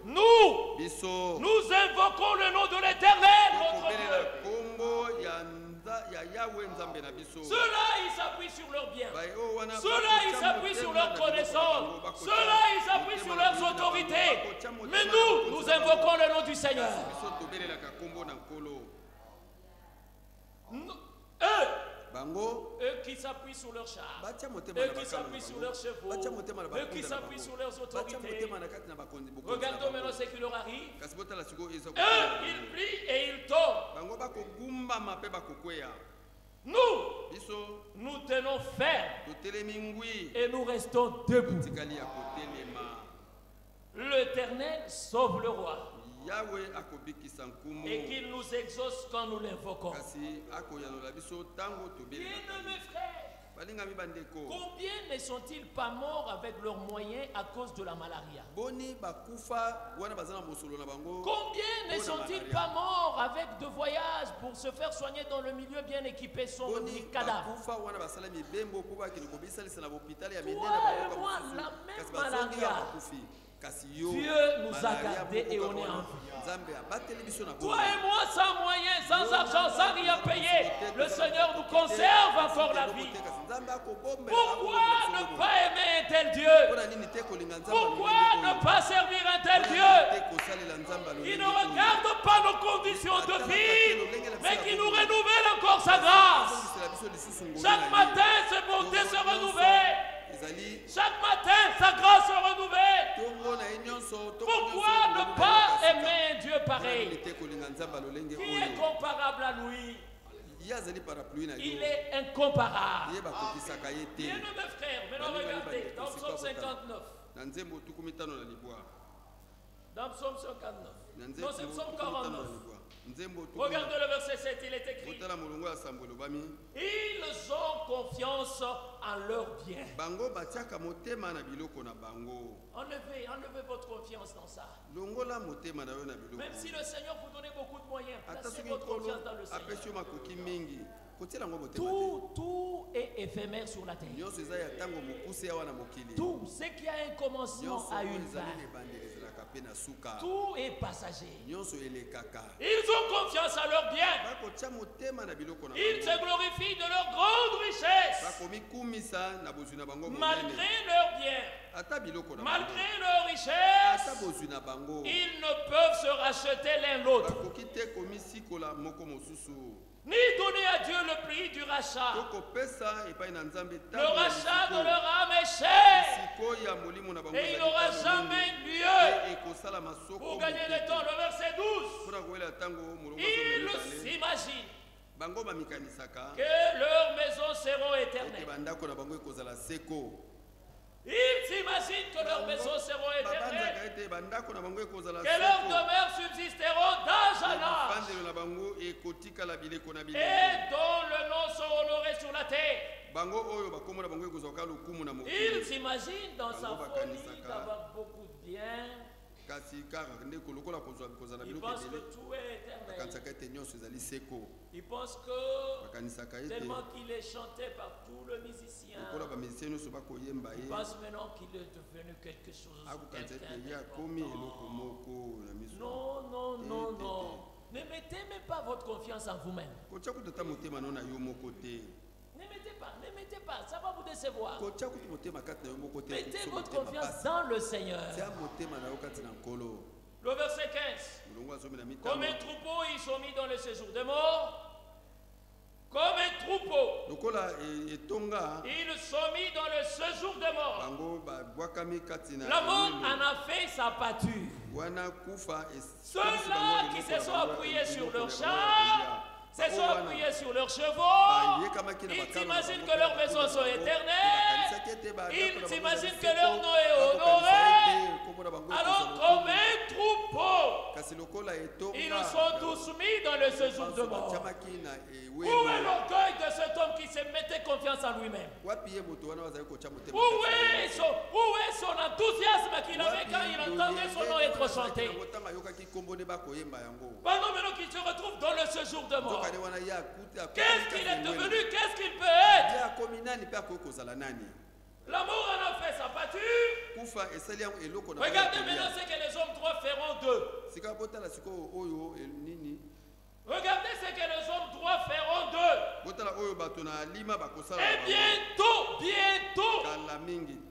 Nous invoquons le nom de l'Éternel, notre Dieu. Ceux-là, ils s'appuient sur leurs biens. Ceux-là, ils s'appuient sur leurs connaissances. Ceux-là, ils s'appuient sur leurs autorités. Mais nous invoquons le nom du Seigneur. Eux qui s'appuient sur leurs chars, eux qui s'appuient sur leurs chevaux, eux qui s'appuient sur leurs autorités. Regardons maintenant ce qui leur arrive. Eux, ils plient et ils tombent. Nous tenons ferme et nous restons debout. L'Éternel sauve le roi. Et qu'il nous exauce quand nous l'invoquons. Bien-aimés frères, combien ne sont-ils pas morts avec leurs moyens à cause de la malaria? Combien ne sont-ils pas morts avec de voyages pour se faire soigner dans le milieu bien équipé sont des cadavres? Toi et moi, la même malaria. Dieu nous a gardés et on est en vie. Toi et moi, sans moyens, sans argent, sans rien payer, le Seigneur nous conserve encore la vie. Pourquoi ne pas aimer un tel Dieu? Pourquoi ne pas servir un tel Dieu? Il ne regarde pas nos conditions de vie, mais qui nous renouvelle encore sa grâce. Chaque matin, ses bontés se renouvellent. Chaque matin, sa grâce se renouvelle. Pourquoi ne pas aimer un Dieu pareil? Qui est comparable à lui? Il est incomparable. Bien, mes frères, maintenant regardez, dans Psaume 59. Dans Psaume 59. Non, c'est Psaume 49. Regardez le verset 7, il est écrit. Ils ont confiance en leur bien. Enlevez votre confiance dans ça. Même si le Seigneur vous donne beaucoup de moyens, placez votre confiance dans le Seigneur. Tout est éphémère sur la terre. Tout ce qui a un commencement a une fin. Tout est passager. Ils ont confiance à leur bien. Ils se glorifient de leur grande richesse. Malgré leur bien, malgré leur richesse, ils ne peuvent se racheter l'un l'autre, ni donner à Dieu le prix du rachat. Le rachat de leur âme est cher. Et il n'aura jamais lieu pour gagner le temps. Le verset 12. Ils s'imaginent que leurs maisons seront éternelles. Ils s'imaginent que leurs maisons seront éternelles, que leurs demeures subsisteront d'âge en âge, et dont le nom sera honoré sur la terre. Il s'imagine dans sa folie d'avoir beaucoup de biens. Il pense que tout est éternel. Il pense que tellement qu'il est chanté par tout le musicien, il pense maintenant qu'il est devenu quelque chose. Non, non, non, non. Ne mettez même pas votre confiance en vous-même. Ne mettez pas, ça va vous décevoir. Mettez votre confiance dans le Seigneur. Le verset 15. Comme un troupeau, ils sont mis dans le séjour des morts. Comme un troupeau, ils sont mis dans le séjour des morts. La mort en a fait sa pâture. Ceux-là qui se sont appuyés sur leur char, se sont appuyés sur leurs chevaux, ils s'imaginent que leurs maisons sont éternelles, ils s'imaginent que leur nom est honoré. Alors comme un troupeau, ils sont tous mis dans le séjour de mort. Où est l'orgueil de cet homme qui se mettait confiance en lui-même? Où est son enthousiasme qu'il avait quand il entendait son nom être chanté? Pendant maintenant qu'il se retrouve dans le séjour de mort, qu'est-ce qu'il est devenu? Qu'est-ce qu'il peut être? L'amour en a fait sa pâture. Regardez maintenant ce que les hommes droits feront d'eux. Regardez ce que les hommes droits feront d'eux. Et bientôt,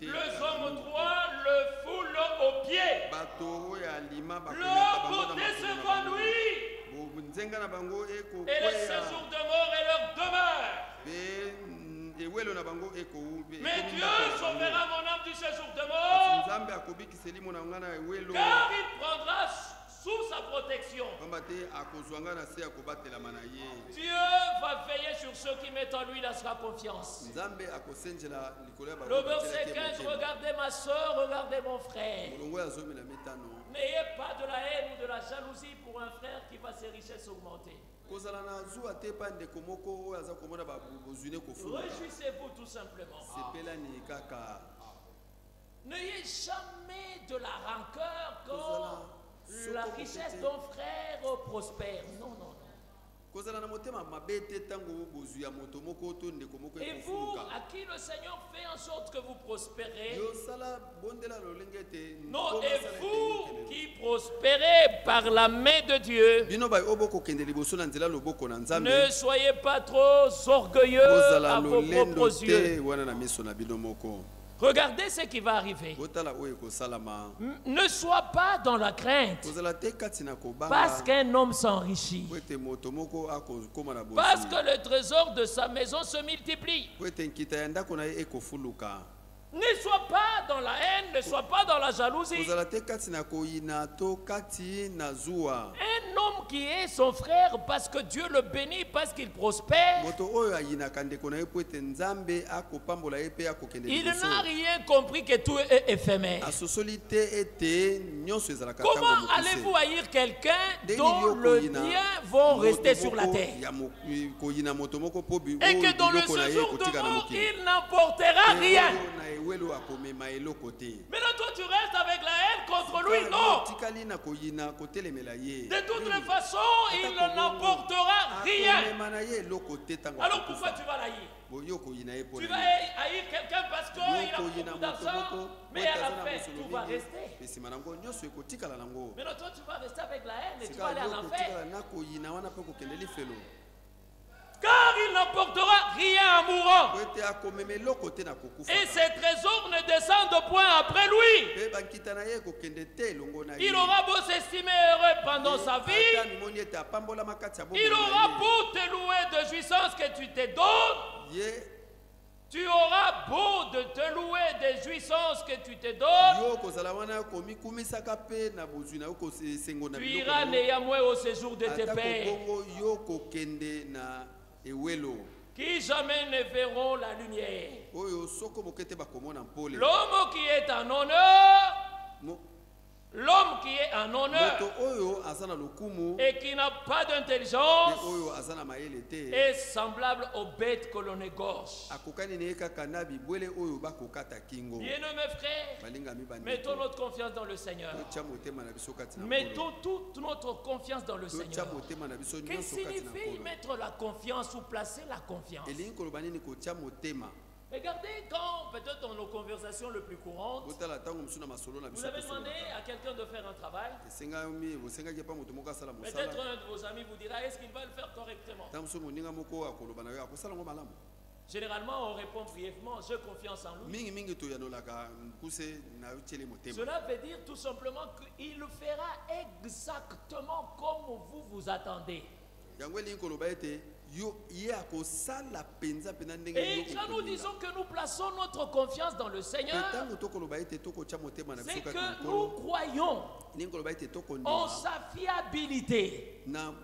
les hommes droits le foulent aux pieds. Leur beauté s'évanouit. Et le séjour de mort est leur demeure. Mais Dieu sauvera mon âme du séjour de mort, car il prendra sous sa protection. Dieu va veiller sur ceux qui mettent en lui sa confiance. Le verset 15, regardez ma soeur, regardez mon frère. N'ayez pas de la haine ou de la jalousie pour un frère qui va ses richesses augmenter. Réjouissez-vous tout simplement. N'ayez jamais de la rancœur quand la richesse d'un frère prospère. Non, non, non. Et vous, à qui le Seigneur fait en sorte que vous prospérez, non, et vous qui prospérez par la main de Dieu, ne soyez pas trop orgueilleux à vos propres yeux. Regardez ce qui va arriver. Ne sois pas dans la crainte parce qu'un homme s'enrichit, parce que le trésor de sa maison se multiplie. Ne sois pas dans la haine, ne sois pas dans la jalousie. Un homme qui est son frère parce que Dieu le bénit, parce qu'il prospère, il n'a rien compris que tout est éphémère. Comment allez-vous haïr quelqu'un dont le bien vont rester sur la terre? Et que dans le séjour de mort, il n'emportera rien. Maintenant toi tu restes avec la haine contre lui? Non. De toute façon, il n'emportera rien. Alors pourquoi tu vas l'haïr? Tu vas haïr quelqu'un parce qu'il a beaucoup d'argent, mais à la fin, tout va rester. Maintenant toi tu vas rester avec la haine et tu vas aller en enfer. Car il n'emportera rien en mourant. Et ses trésors ne descendent point après lui. Il aura beau s'estimer heureux pendant sa vie, il aura beau te louer de jouissance que tu te donnes, tu auras beau de te louer des jouissances que tu te donnes, tu iras néanmoins au séjour de tes pères, qui jamais ne verront la lumière. L'homme qui est en honneur, l'homme qui est en honneur et qui n'a pas d'intelligence est semblable aux bêtes que l'on égorge. Bien-aimés frères, mettons notre confiance dans le Seigneur. Mettons toute notre confiance dans le Seigneur. Qu'est-ce que signifie mettre la confiance ou placer la confiance? Regardez quand, peut-être dans nos conversations les plus courantes, vous avez demandé à quelqu'un de faire un travail. Peut-être un de vos amis vous dira, est-ce qu'il va le faire correctement? Généralement, on répond brièvement, j'ai confiance en lui. Cela veut dire tout simplement qu'il le fera exactement comme vous vous attendez. Et quand nous disons que nous plaçons notre confiance dans le Seigneur, c'est que nous croyons en sa fiabilité. Nous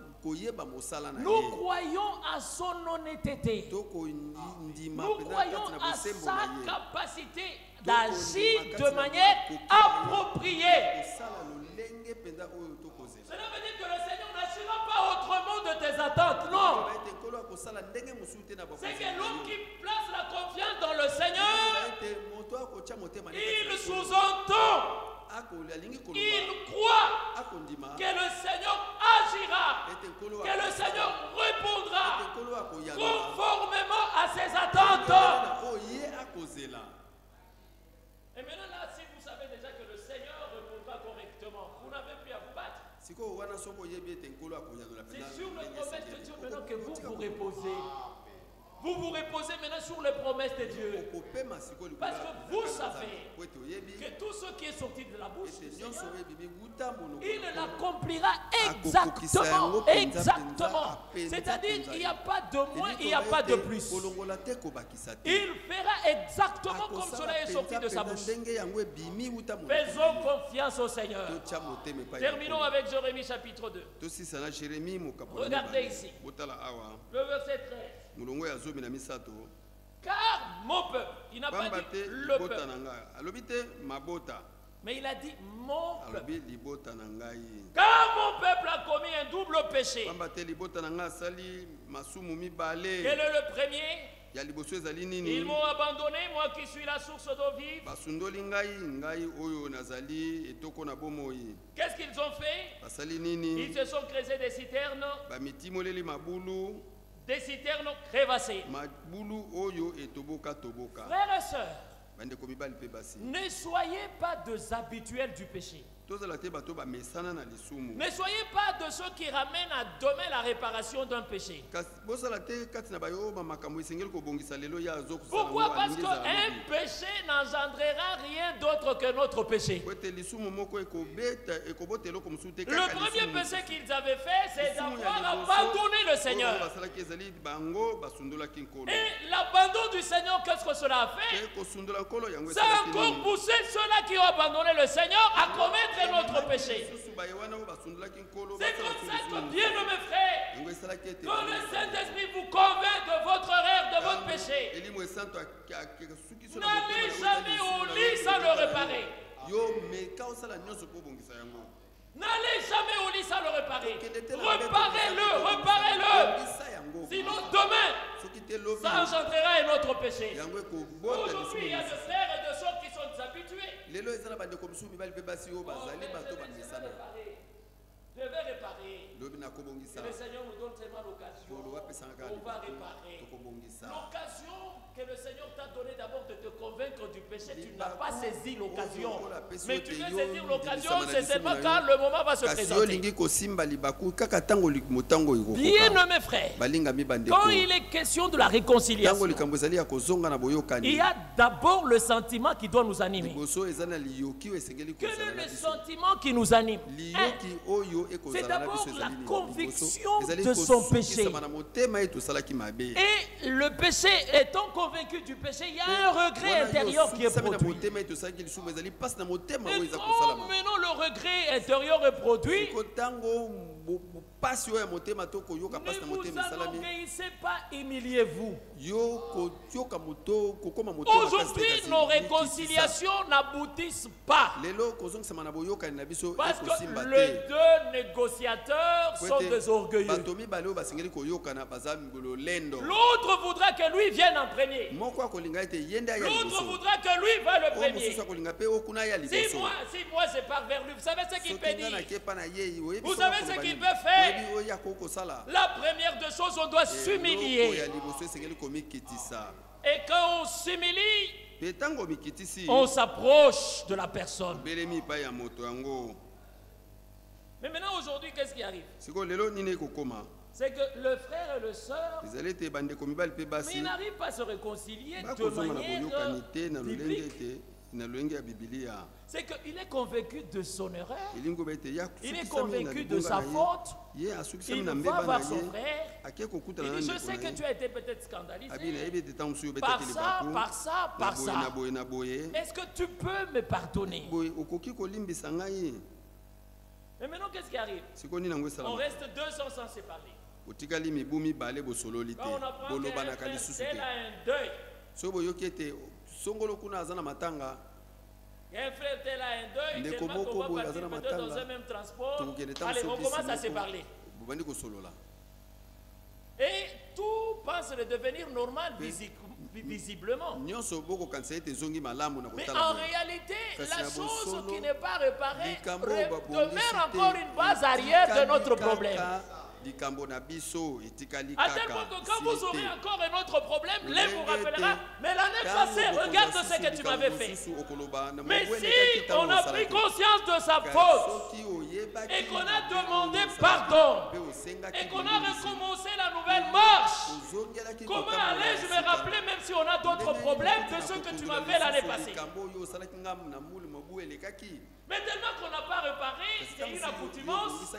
croyons à son honnêteté. Nous croyons à sa capacité d'agir de manière appropriée. Cela veut dire que le Seigneur n'agira pas autrement de tes attentes, non. C'est que l'homme qui place la confiance dans le Seigneur, il sous-entend, il croit que le Seigneur agira, que le Seigneur répondra conformément à ses attentes. Et maintenant là, si vous savez déjà que le Seigneur ne répond pas correctement, vous n'avez plus à vous battre. C'est sur le promesse de Dieu maintenant que vous vous reposez. Vous vous reposez maintenant sur les promesses de Dieu. Parce que vous savez que tout ce qui est sorti de la bouche du Seigneur, il l'accomplira exactement. Exactement. C'est-à-dire il n'y a pas de moins, il n'y a pas de plus. Il fera exactement comme cela est sorti de sa bouche. Faisons confiance au Seigneur. Terminons avec Jérémie chapitre 2. Regardez ici. Le verset 13. Car mon peuple, il n'a pas dit le peuple, mais il a dit mon peuple. Car mon peuple a commis un double péché. Quel est le premier? Ils m'ont abandonné, moi qui suis la source d'eau vive. Qu'est-ce qu'ils ont fait? Ils se sont creusés des citernes. Des citernes crevassées. Frères et sœurs, ne soyez pas des habituels du péché. Ne soyez pas de ceux qui ramènent à demain la réparation d'un péché. Pourquoi? Parce qu'un péché n'engendrera rien d'autre que notre péché. Le premier péché qu'ils avaient fait, c'est d'avoir abandonné le Seigneur. Et l'abandon du Seigneur, qu'est-ce que cela a fait? Ça a encore poussé ceux-là qui ont abandonné le Seigneur à commettre commettre notre péché. C'est comme ça que, bien mes frères, que le Saint-Esprit vous convainc de votre erreur, de votre péché. N'allez jamais au lit sans le réparer. N'allez jamais au lit sans le réparer. Réparez-le, réparez-le. Sinon demain, ça engendrera un autre péché. Aujourd'hui, il y a des frères et des sœurs qui sont habitués. Je vais réparer. Et le Seigneur nous donne tellement l'occasion. On va réparer. L'occasion que le Seigneur t'a donné d'abord de te convaincre du péché, tu n'as pas saisi l'occasion. Mais tu veux saisir l'occasion, c'est seulement quand le moment va se présenter. Bien, mes frères, quand il est question de la réconciliation, il y a d'abord le sentiment qui doit nous animer. Quel est le sentiment qui nous anime? C'est d'abord la conviction de son péché. Et le péché, étant convaincu du péché, il y a un regret intérieur qui est produit. Et quand maintenant le regret intérieur est produit, ne vous enorgueillissez pas, humiliez-vous. Aujourd'hui, nos réconciliations n'aboutissent pas. Parce que les deux négociateurs sont des orgueilleux. L'autre voudra que lui vienne en premier. L'autre voudra que lui va le premier. Si moi je pars vers lui, vous savez ce qu'il peut dire? Vous savez ce qu'il peut faire? La première des choses, on doit s'humilier. Et quand on s'humilie, on s'approche de la personne. Mais maintenant, aujourd'hui, qu'est-ce qui arrive? C'est que le frère et le sœur, ils n'arrivent pas à se réconcilier de manière biblique. C'est qu'il est convaincu de son erreur, il est convaincu de sa faute, il va voir son frère, il dit: je sais que tu as été peut-être scandalisé par ça. Est-ce que tu peux me pardonner? Mais maintenant, qu'est-ce qui arrive? On reste 2 ans sans se parler. Quand on apprend qu'un frère tel a un deuil, il y a un frère tel a un deuil, tellement qu'on va partir peut-être dans un même transport. Allez, on commence à se parler. Et tout pense devenir normal visiblement. Mais en réalité, la chose qui n'est pas réparée demeure encore une base arrière de notre problème. À tel point que quand vous aurez encore un autre problème, l'un vous rappellera: mais l'année passée, regarde ce que tu m'avais fait. Mais si on a pris conscience de sa faute et qu'on a demandé pardon et qu'on a recommencé la nouvelle marche, comment allais-je me rappeler, même si on a d'autres problèmes, de ce que tu m'as fait l'année passée? Mais tellement qu'on n'a pas réparé, c'est une accoutumance.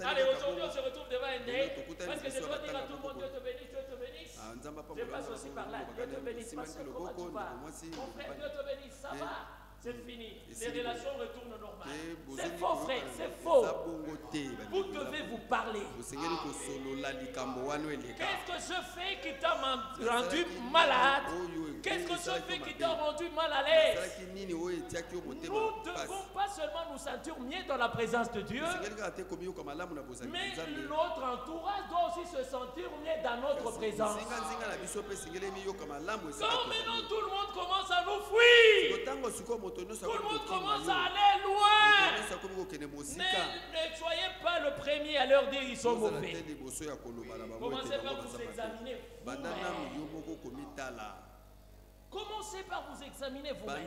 Allez, aujourd'hui on se retrouve devant un dé, parce que je dois dire à tout le monde: Dieu te bénisse, Dieu te bénisse. Je passe aussi par là: Dieu te bénisse, pasteur, comment tu vas? Mon frère, Dieu te bénisse, ça va? C'est fini, les relations retournent normales. C'est faux, frère, c'est faux. Vous devez vous parler. Qu'est-ce que je fais qui t'a rendu malade? Qu'est-ce que je fais qui t'a rendu mal à l'aise? Nous ne devons pas seulement nous sentir mieux dans la présence de Dieu, mais notre entourage doit aussi se sentir mieux dans notre présence. Quand maintenant tout le monde commence à nous fuir, tout le monde commence à aller loin, ne soyez pas le premier à leur dire ils sont mauvais. Commencez par vous examiner vous-même. Commencez par vous examiner vous-même.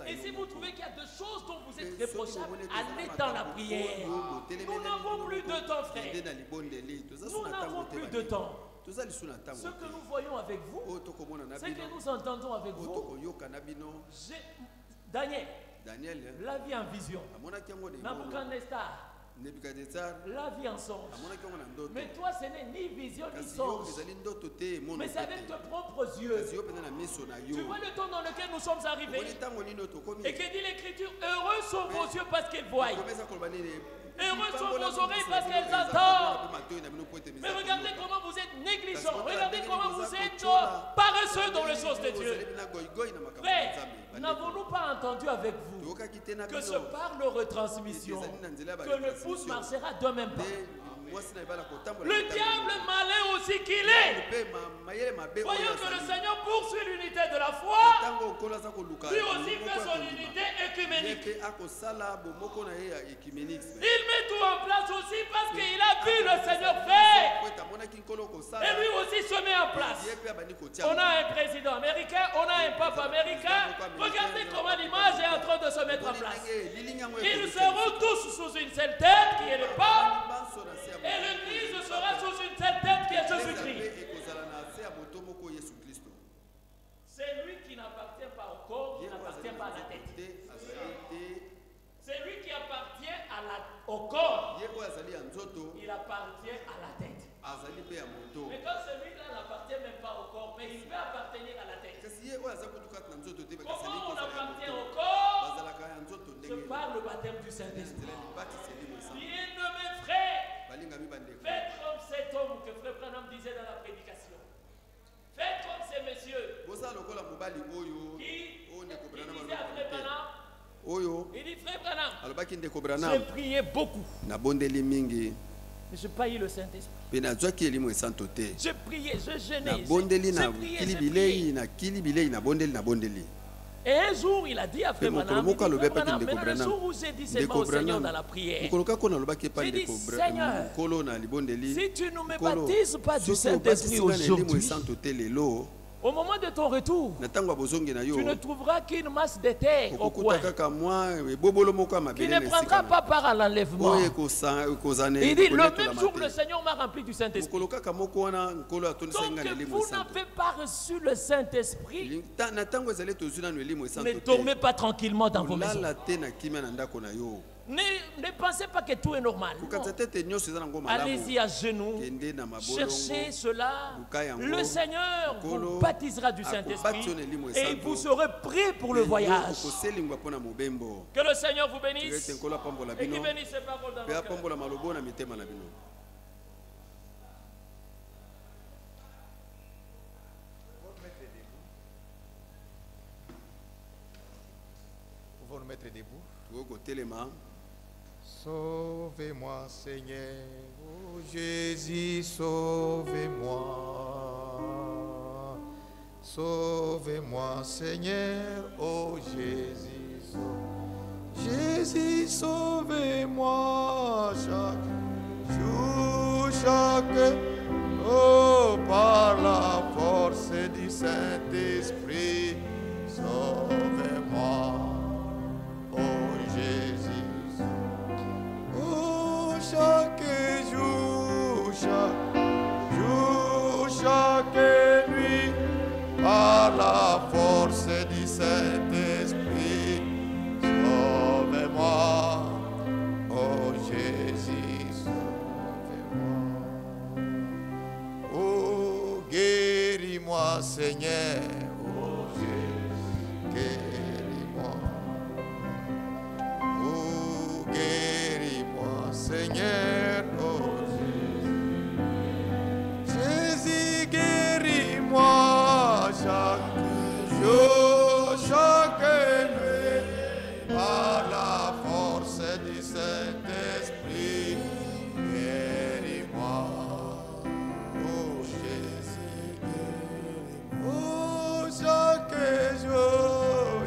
Et si vous trouvez qu'il y a des choses dont vous êtes reprochable, allez dans la prière. Nous n'avons plus de temps, frère. Nous n'avons plus de temps. Ce que nous voyons avec vous, ce que nous entendons avec vous, Daniel, la vie en vision. Nabucodonosor, la vie en songe. Mais toi, ce n'est ni vision ni songe. Mais c'est avec tes propres yeux. Tu vois le temps dans lequel nous sommes arrivés. Et que dit l'Écriture, heureux sont vos yeux parce qu'ils voient. Heureux sont vos oreilles parce qu'elles entendent. Mais regardez comment vous êtes négligents. Regardez comment vous êtes paresseux dans les choses de Dieu. Mais n'avons-nous pas entendu avec vous que ce par leur retransmission, que le pouce marchera d'un même pas? Le diable malin aussi qu'il est, voyons que le Seigneur poursuit l'unité de la foi, lui aussi fait son unité écuménique. Il met tout en place aussi parce qu'il a vu le Seigneur faire. Et lui aussi se met en place. On a un président américain, on a un pape américain. Regardez comment l'image est en train de se mettre en place. Ils seront tous sous une seule tête qui est le pape. Et l'Église sera sous une seule tête qui est Jésus-Christ. C'est lui qui n'appartient pas au corps, qui n'appartient pas à la tête. C'est lui qui appartient au corps. Il appartient à la tête. Mais quand celui-là n'appartient même pas au corps, mais il veut appartenir à la tête. Comment on appartient au corps? C'est par le baptême du Saint-Esprit. Bien-aimés frères, faites comme cet homme que Frère Branham disait dans la prédication. Faites comme ces messieurs qui disaient à Frère Branham, il dit Frère Branham, j'ai prié beaucoup. Mais je paye le Saint-Esprit. J'ai prié, je jeûnais, j'ai prié. Et un jour, il a dit à Frère Branham, maintenant le jour où j'ai dit seulement au Seigneur dans la prière, j'ai dit, Seigneur, si tu ne me baptises pas du Saint-Esprit aujourd'hui, au moment de ton retour, tu ne trouveras qu'une masse de terre au coin qui ne prendra pas part à l'enlèvement. Il dit, le même jour, le Seigneur m'a rempli du Saint-Esprit. Donc, vous n'avez pas reçu le Saint-Esprit, ne dormez pas tranquillement dans vos maisons. Ne pensez pas que tout est normal. Allez-y à genoux, cherchez cela. Le Seigneur vous baptisera du Saint-Esprit et vous serez prêts pour le voyage. Que le Seigneur vous bénisse et qu'il bénisse ses paroles dans vos cœurs. Pouvons nous mettre debout. Sauvez-moi, Seigneur, oh Jésus, sauvez-moi. Sauvez-moi, Seigneur, oh Jésus. Jésus, sauvez-moi chaque jour, chaque oh, par la force du Saint-Esprit. Sauvez-moi, oh Jésus. Chaque jour, chaque nuit, par la force du Saint-Esprit, sauve-moi, oh Jésus, sauve-moi. Oh, guéris-moi, Seigneur, oh Jésus, guéris-moi. Oh, guéris-moi, Seigneur, oh Jésus. Jésus, guéris-moi chaque jour, chaque nuit, par la force du Saint-Esprit. Guéris-moi, oh Jésus, guéris-moi. Oh,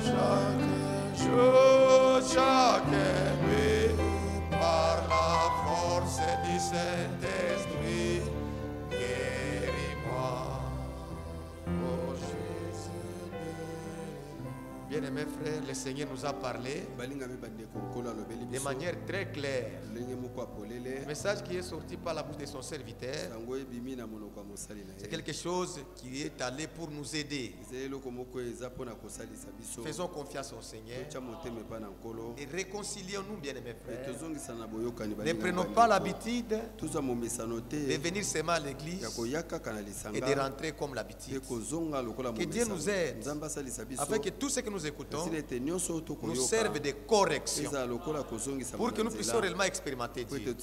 chaque jour, chaque nuit, par la force Bien-aimés frères, le Seigneur nous a parlé de manière très claire. Le message qui est sorti par la bouche de son serviteur, c'est quelque chose qui est allé pour nous aider. Faisons confiance au Seigneur et réconcilions-nous, bien-aimés frères. Ne prenons pas l'habitude de venir seulement à l'église et de rentrer comme l'habitude. Que Dieu nous aide afin que tout ce que nous écoutons nous serve de correction pour que nous puissions réellement expérimenter Dieu.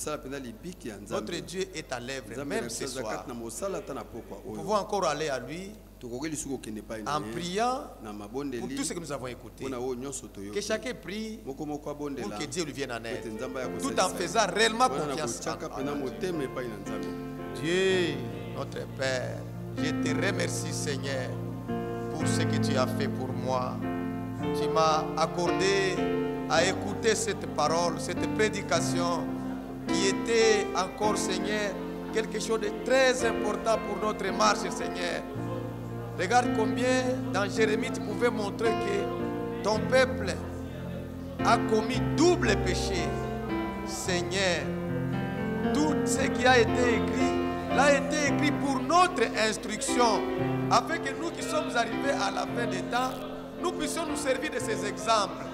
Notre Dieu est à l'œuvre même ce soir. Nous pouvons encore aller à lui en priant pour tout ce que nous avons écouté. Que chacun prie pour que Dieu lui vienne en aide, tout en faisant réellement confiance en Dieu, notre Père. Je te remercie, Seigneur, pour ce que tu as fait pour moi. Tu m'as accordé à écouter cette parole, cette prédication qui était encore, Seigneur, quelque chose de très important pour notre marche, Seigneur. Regarde combien dans Jérémie tu pouvais montrer que ton peuple a commis double péché. Seigneur, tout ce qui a été écrit l'a été écrit pour notre instruction, afin que nous qui sommes arrivés à la fin des temps, nous puissions nous servir de ces exemples.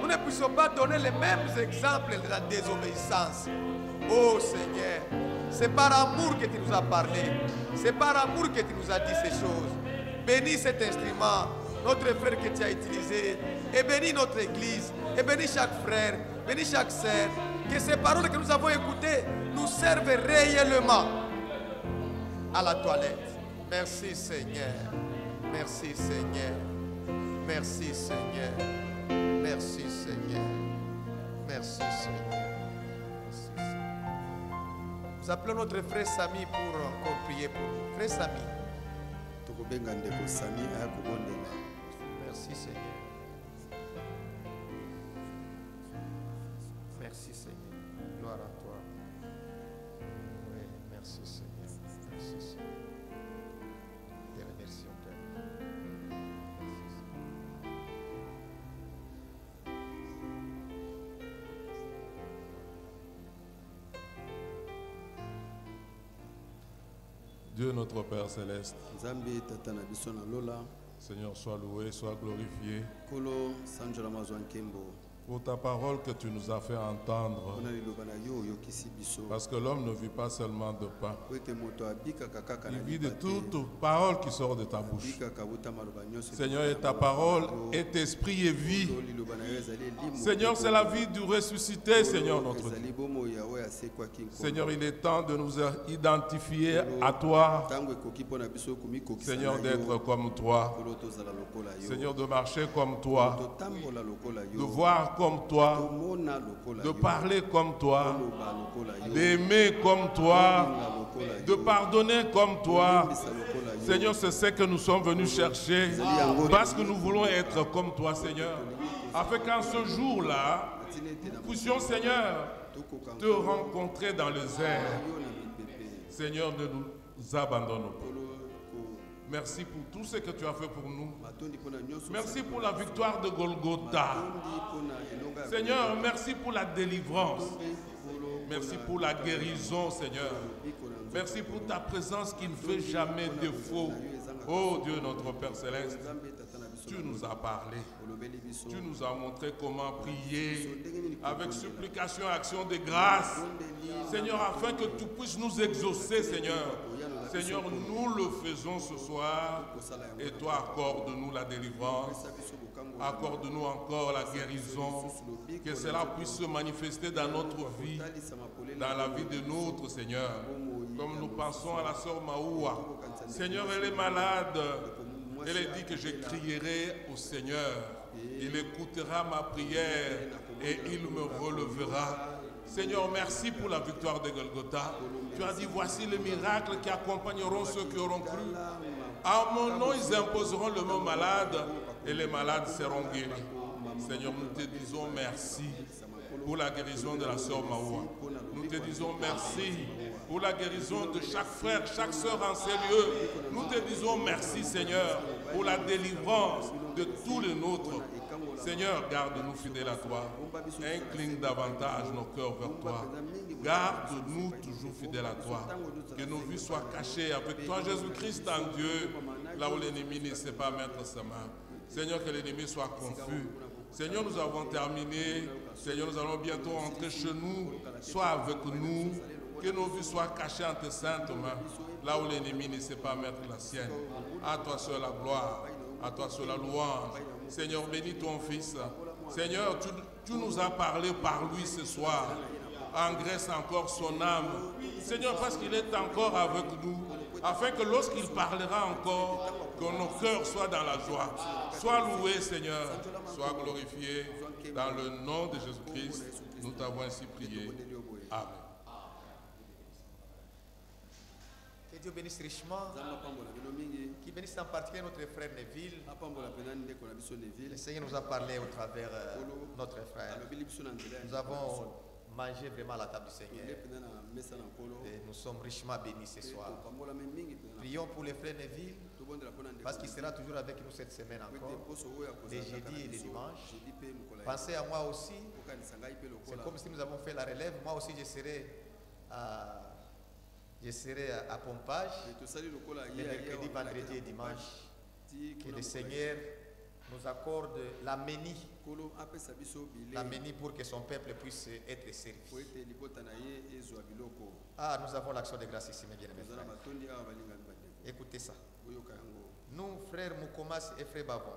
Nous ne puissions pas donner les mêmes exemples de la désobéissance. Oh Seigneur, c'est par amour que tu nous as parlé, c'est par amour que tu nous as dit ces choses. Bénis cet instrument, notre frère que tu as utilisé, et bénis notre église, et bénis chaque frère, bénis chaque sœur, que ces paroles que nous avons écoutées nous servent réellement à la toilette. Merci Seigneur, merci Seigneur, merci Seigneur, merci Seigneur, merci Seigneur. Merci Seigneur. Nous appelons notre frère Sami pour encore prier pour nous. Frère Sami. Merci Seigneur. Merci Seigneur. Gloire à toi. Oui, merci Seigneur. Merci Seigneur. Te remercions Père. Dieu notre Père céleste, Seigneur, sois loué, sois glorifié pour ta parole que tu nous as fait entendre. Parce que l'homme ne vit pas seulement de pain, il vit de toute parole qui sort de ta bouche. Seigneur, et ta parole est esprit et vie. Seigneur, c'est la vie du ressuscité, Seigneur notre Dieu. Seigneur, il est temps de nous identifier à toi. Seigneur, d'être comme toi. Seigneur, de marcher comme toi. De voir comme toi, de parler comme toi, d'aimer comme toi, de pardonner comme toi. Seigneur, c'est ce que nous sommes venus chercher parce que nous voulons être comme toi, Seigneur, afin qu'en ce jour-là, nous puissions, Seigneur, te rencontrer dans les airs. Seigneur, ne nous abandonnons pas. Merci pour tout ce que tu as fait pour nous. Merci pour la victoire de Golgotha. Seigneur, merci pour la délivrance. Merci pour la guérison, Seigneur. Merci pour ta présence qui ne fait jamais défaut. Oh Dieu, notre Père Céleste, tu nous as parlé. Tu nous as montré comment prier avec supplication et action de grâce. Seigneur, afin que tu puisses nous exaucer, Seigneur. Seigneur, nous le faisons ce soir et toi accorde-nous la délivrance, accorde-nous encore la guérison, que cela puisse se manifester dans notre vie, dans la vie de notre Seigneur. Comme nous pensons à la sœur Maoua, Seigneur, elle est malade, elle a dit que je crierai au Seigneur, il écoutera ma prière et il me relèvera. Seigneur, merci pour la victoire de Golgotha. Tu as dit, voici les miracles qui accompagneront ceux qui auront cru. À mon nom, ils imposeront le mot malade et les malades seront guéris. Seigneur, nous te disons merci pour la guérison de la sœur Maoua. Nous te disons merci pour la guérison de chaque frère, chaque sœur en ces lieux. Nous te disons merci, Seigneur, pour la délivrance de tous les nôtres. Seigneur, garde-nous fidèles à toi. Incline davantage nos cœurs vers toi. Garde-nous toujours fidèles à toi. Que nos vies soient cachées avec toi, Jésus-Christ, en Dieu, là où l'ennemi ne sait pas mettre sa main. Seigneur, que l'ennemi soit confus. Seigneur, nous avons terminé. Seigneur, nous allons bientôt rentrer chez nous. Sois avec nous. Que nos vies soient cachées en tes saintes mains, là où l'ennemi ne sait pas mettre la sienne. À toi seul la gloire, à toi seul la louange. Seigneur, bénis ton Fils. Seigneur, tu nous as parlé par lui ce soir. Engraisse encore son âme. Seigneur, parce qu'il est encore avec nous, afin que lorsqu'il parlera encore, que nos cœurs soient dans la joie. Sois loué, Seigneur. Sois glorifié. Dans le nom de Jésus-Christ, nous t'avons ainsi prié. Amen. Que Dieu bénisse richement. Qui bénisse en particulier notre frère Neville. Le Seigneur nous a parlé au travers notre frère. Nous avons mangé vraiment à la table du Seigneur. Et nous sommes richement bénis ce soir. Prions pour le frère Neville, parce qu'il sera toujours avec nous cette semaine encore, les jeudis et les dimanches. Pensez à moi aussi. C'est comme si nous avons fait la relève. Moi aussi, je serai à Pompage, les mercredis, vendredi et dimanche. Que le Seigneur nous accorde la ménie pour que son peuple puisse être servi. Ah, nous avons l'action de grâce ici, mes bien-aimés frères. Écoutez ça. Nous, frères Moukomas et frères Bavon,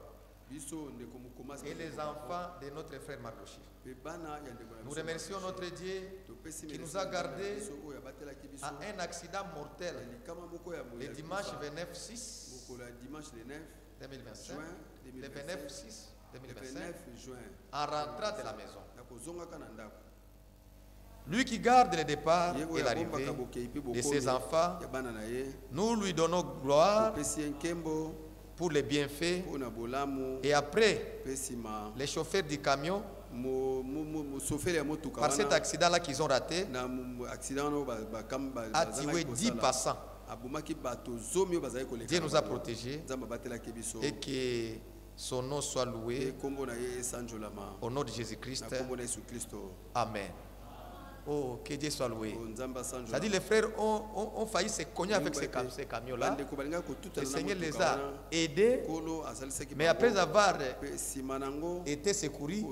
et les enfants de notre frère Mardochi, nous remercions notre Dieu qui nous a gardés à un accident mortel le dimanche 29/6 2025, le 29/6 2025, en rentrant de la maison. Lui qui garde le départ et l'arrivée de ses enfants, nous lui donnons gloire pour les bienfaits. Et après, les chauffeurs du camion, par cet accident-là qu'ils ont raté, a tué 10 passants. Dieu nous a protégés et que son nom soit loué au nom de Jésus-Christ. Amen. Oh, que Dieu soit loué. C'est-à-dire les frères ont failli se cogner avec ces camions-là. Le Seigneur les a aidés, mais après avoir été secourus,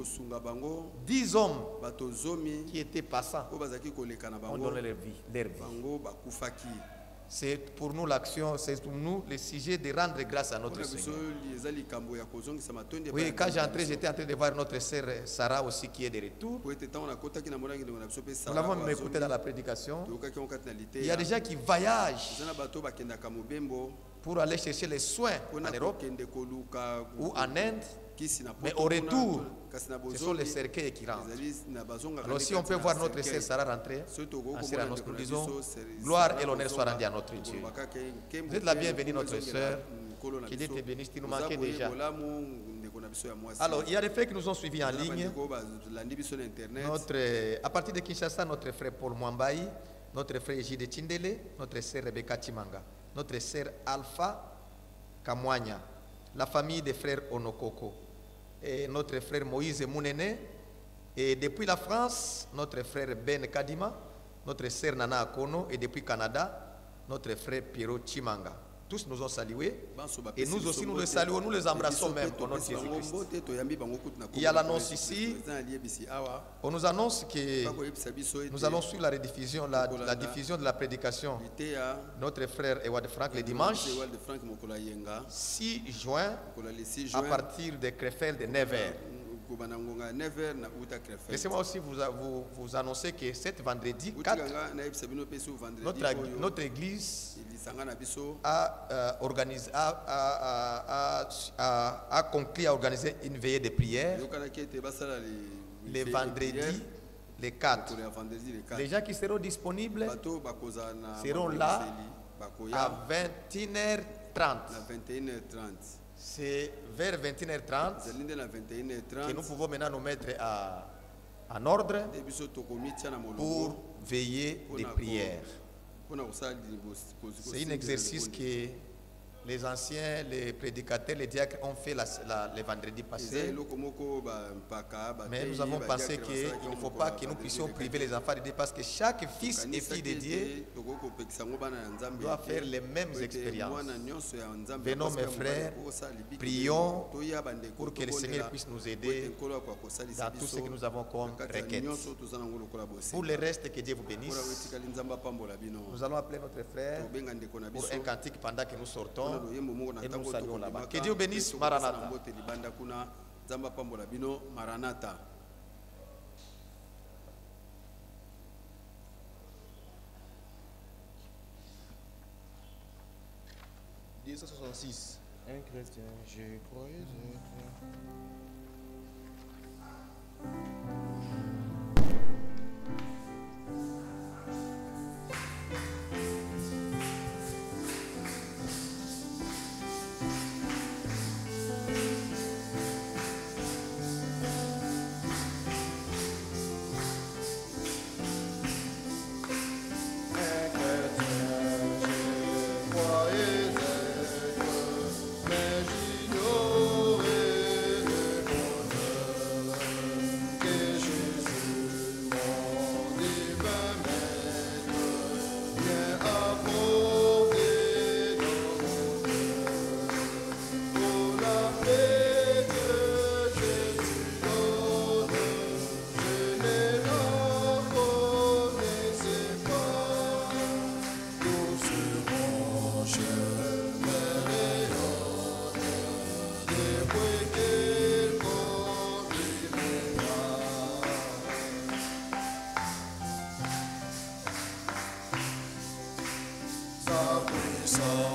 10 hommes qui étaient passants ont donné leur vie. C'est pour nous l'action, c'est pour nous le sujet de rendre grâce à notre Seigneur. Oui, quand j'entrais, j'étais en train de voir notre sœur Sarah aussi qui est de retour. Nous l'avons même écouté dans la prédication. Il y a des gens qui voyagent pour aller chercher les soins en Europe ou en Inde. Mais au retour, ce sont les cercueils qui rentrent. Alors si on peut voir notre sœur Sarah rentrer, nous disons gloire et l'honneur soient rendus à notre Dieu. Vous êtes la bienvenue, notre sœur. Qu'il Dieu te bénisse, tu nous manquais déjà. Alors, il y a des frères qui nous ont suivis en ligne. À partir de Kinshasa, notre frère Paul Mwambaï, notre frère J. de Tindele, notre sœur Rebecca Timanga, notre sœur Alpha Kamwanya, la famille des frères Onokoko, et notre frère Moïse Mounene, et depuis la France, notre frère Ben Kadima, notre sœur Nana Akono, et depuis Canada, notre frère Pierrot Chimanga. Tous nous ont salués, et nous aussi nous les saluons, nous les embrassons même au nom de Jésus-Christ. Il y a l'annonce ici, on nous annonce que nous allons suivre la rediffusion, la diffusion de la prédication. Notre frère Ewad Frank le dimanche 6 juin à partir de Krefeld de 9h. Laissez-moi aussi vous annoncer que cet vendredi 4, notre église a conclu à organiser une veillée de prière le vendredi le 4. Les gens qui seront disponibles seront là à 21h30. C'est vers 21h30 que nous pouvons maintenant nous mettre en ordre pour veiller des prières. C'est un exercice que les anciens, les prédicateurs, les diacres ont fait les vendredis passés. Mais nous avons pensé qu'il ne faut pas que nous puissions priver les enfants de Dieu parce que chaque fils et fille de Dieu doit faire les mêmes expériences. Venons mes frères, prions pour que le Seigneur puisse nous aider dans tout ce que nous avons comme requête. Pour le reste, que Dieu vous bénisse. Nous allons appeler notre frère pour un cantique pendant que nous sortons et nous saluons là-bas. Que Dieu bénisse. Maranatha. Maranatha. 266. Un chrétien, j'ai croyé. Sa puissance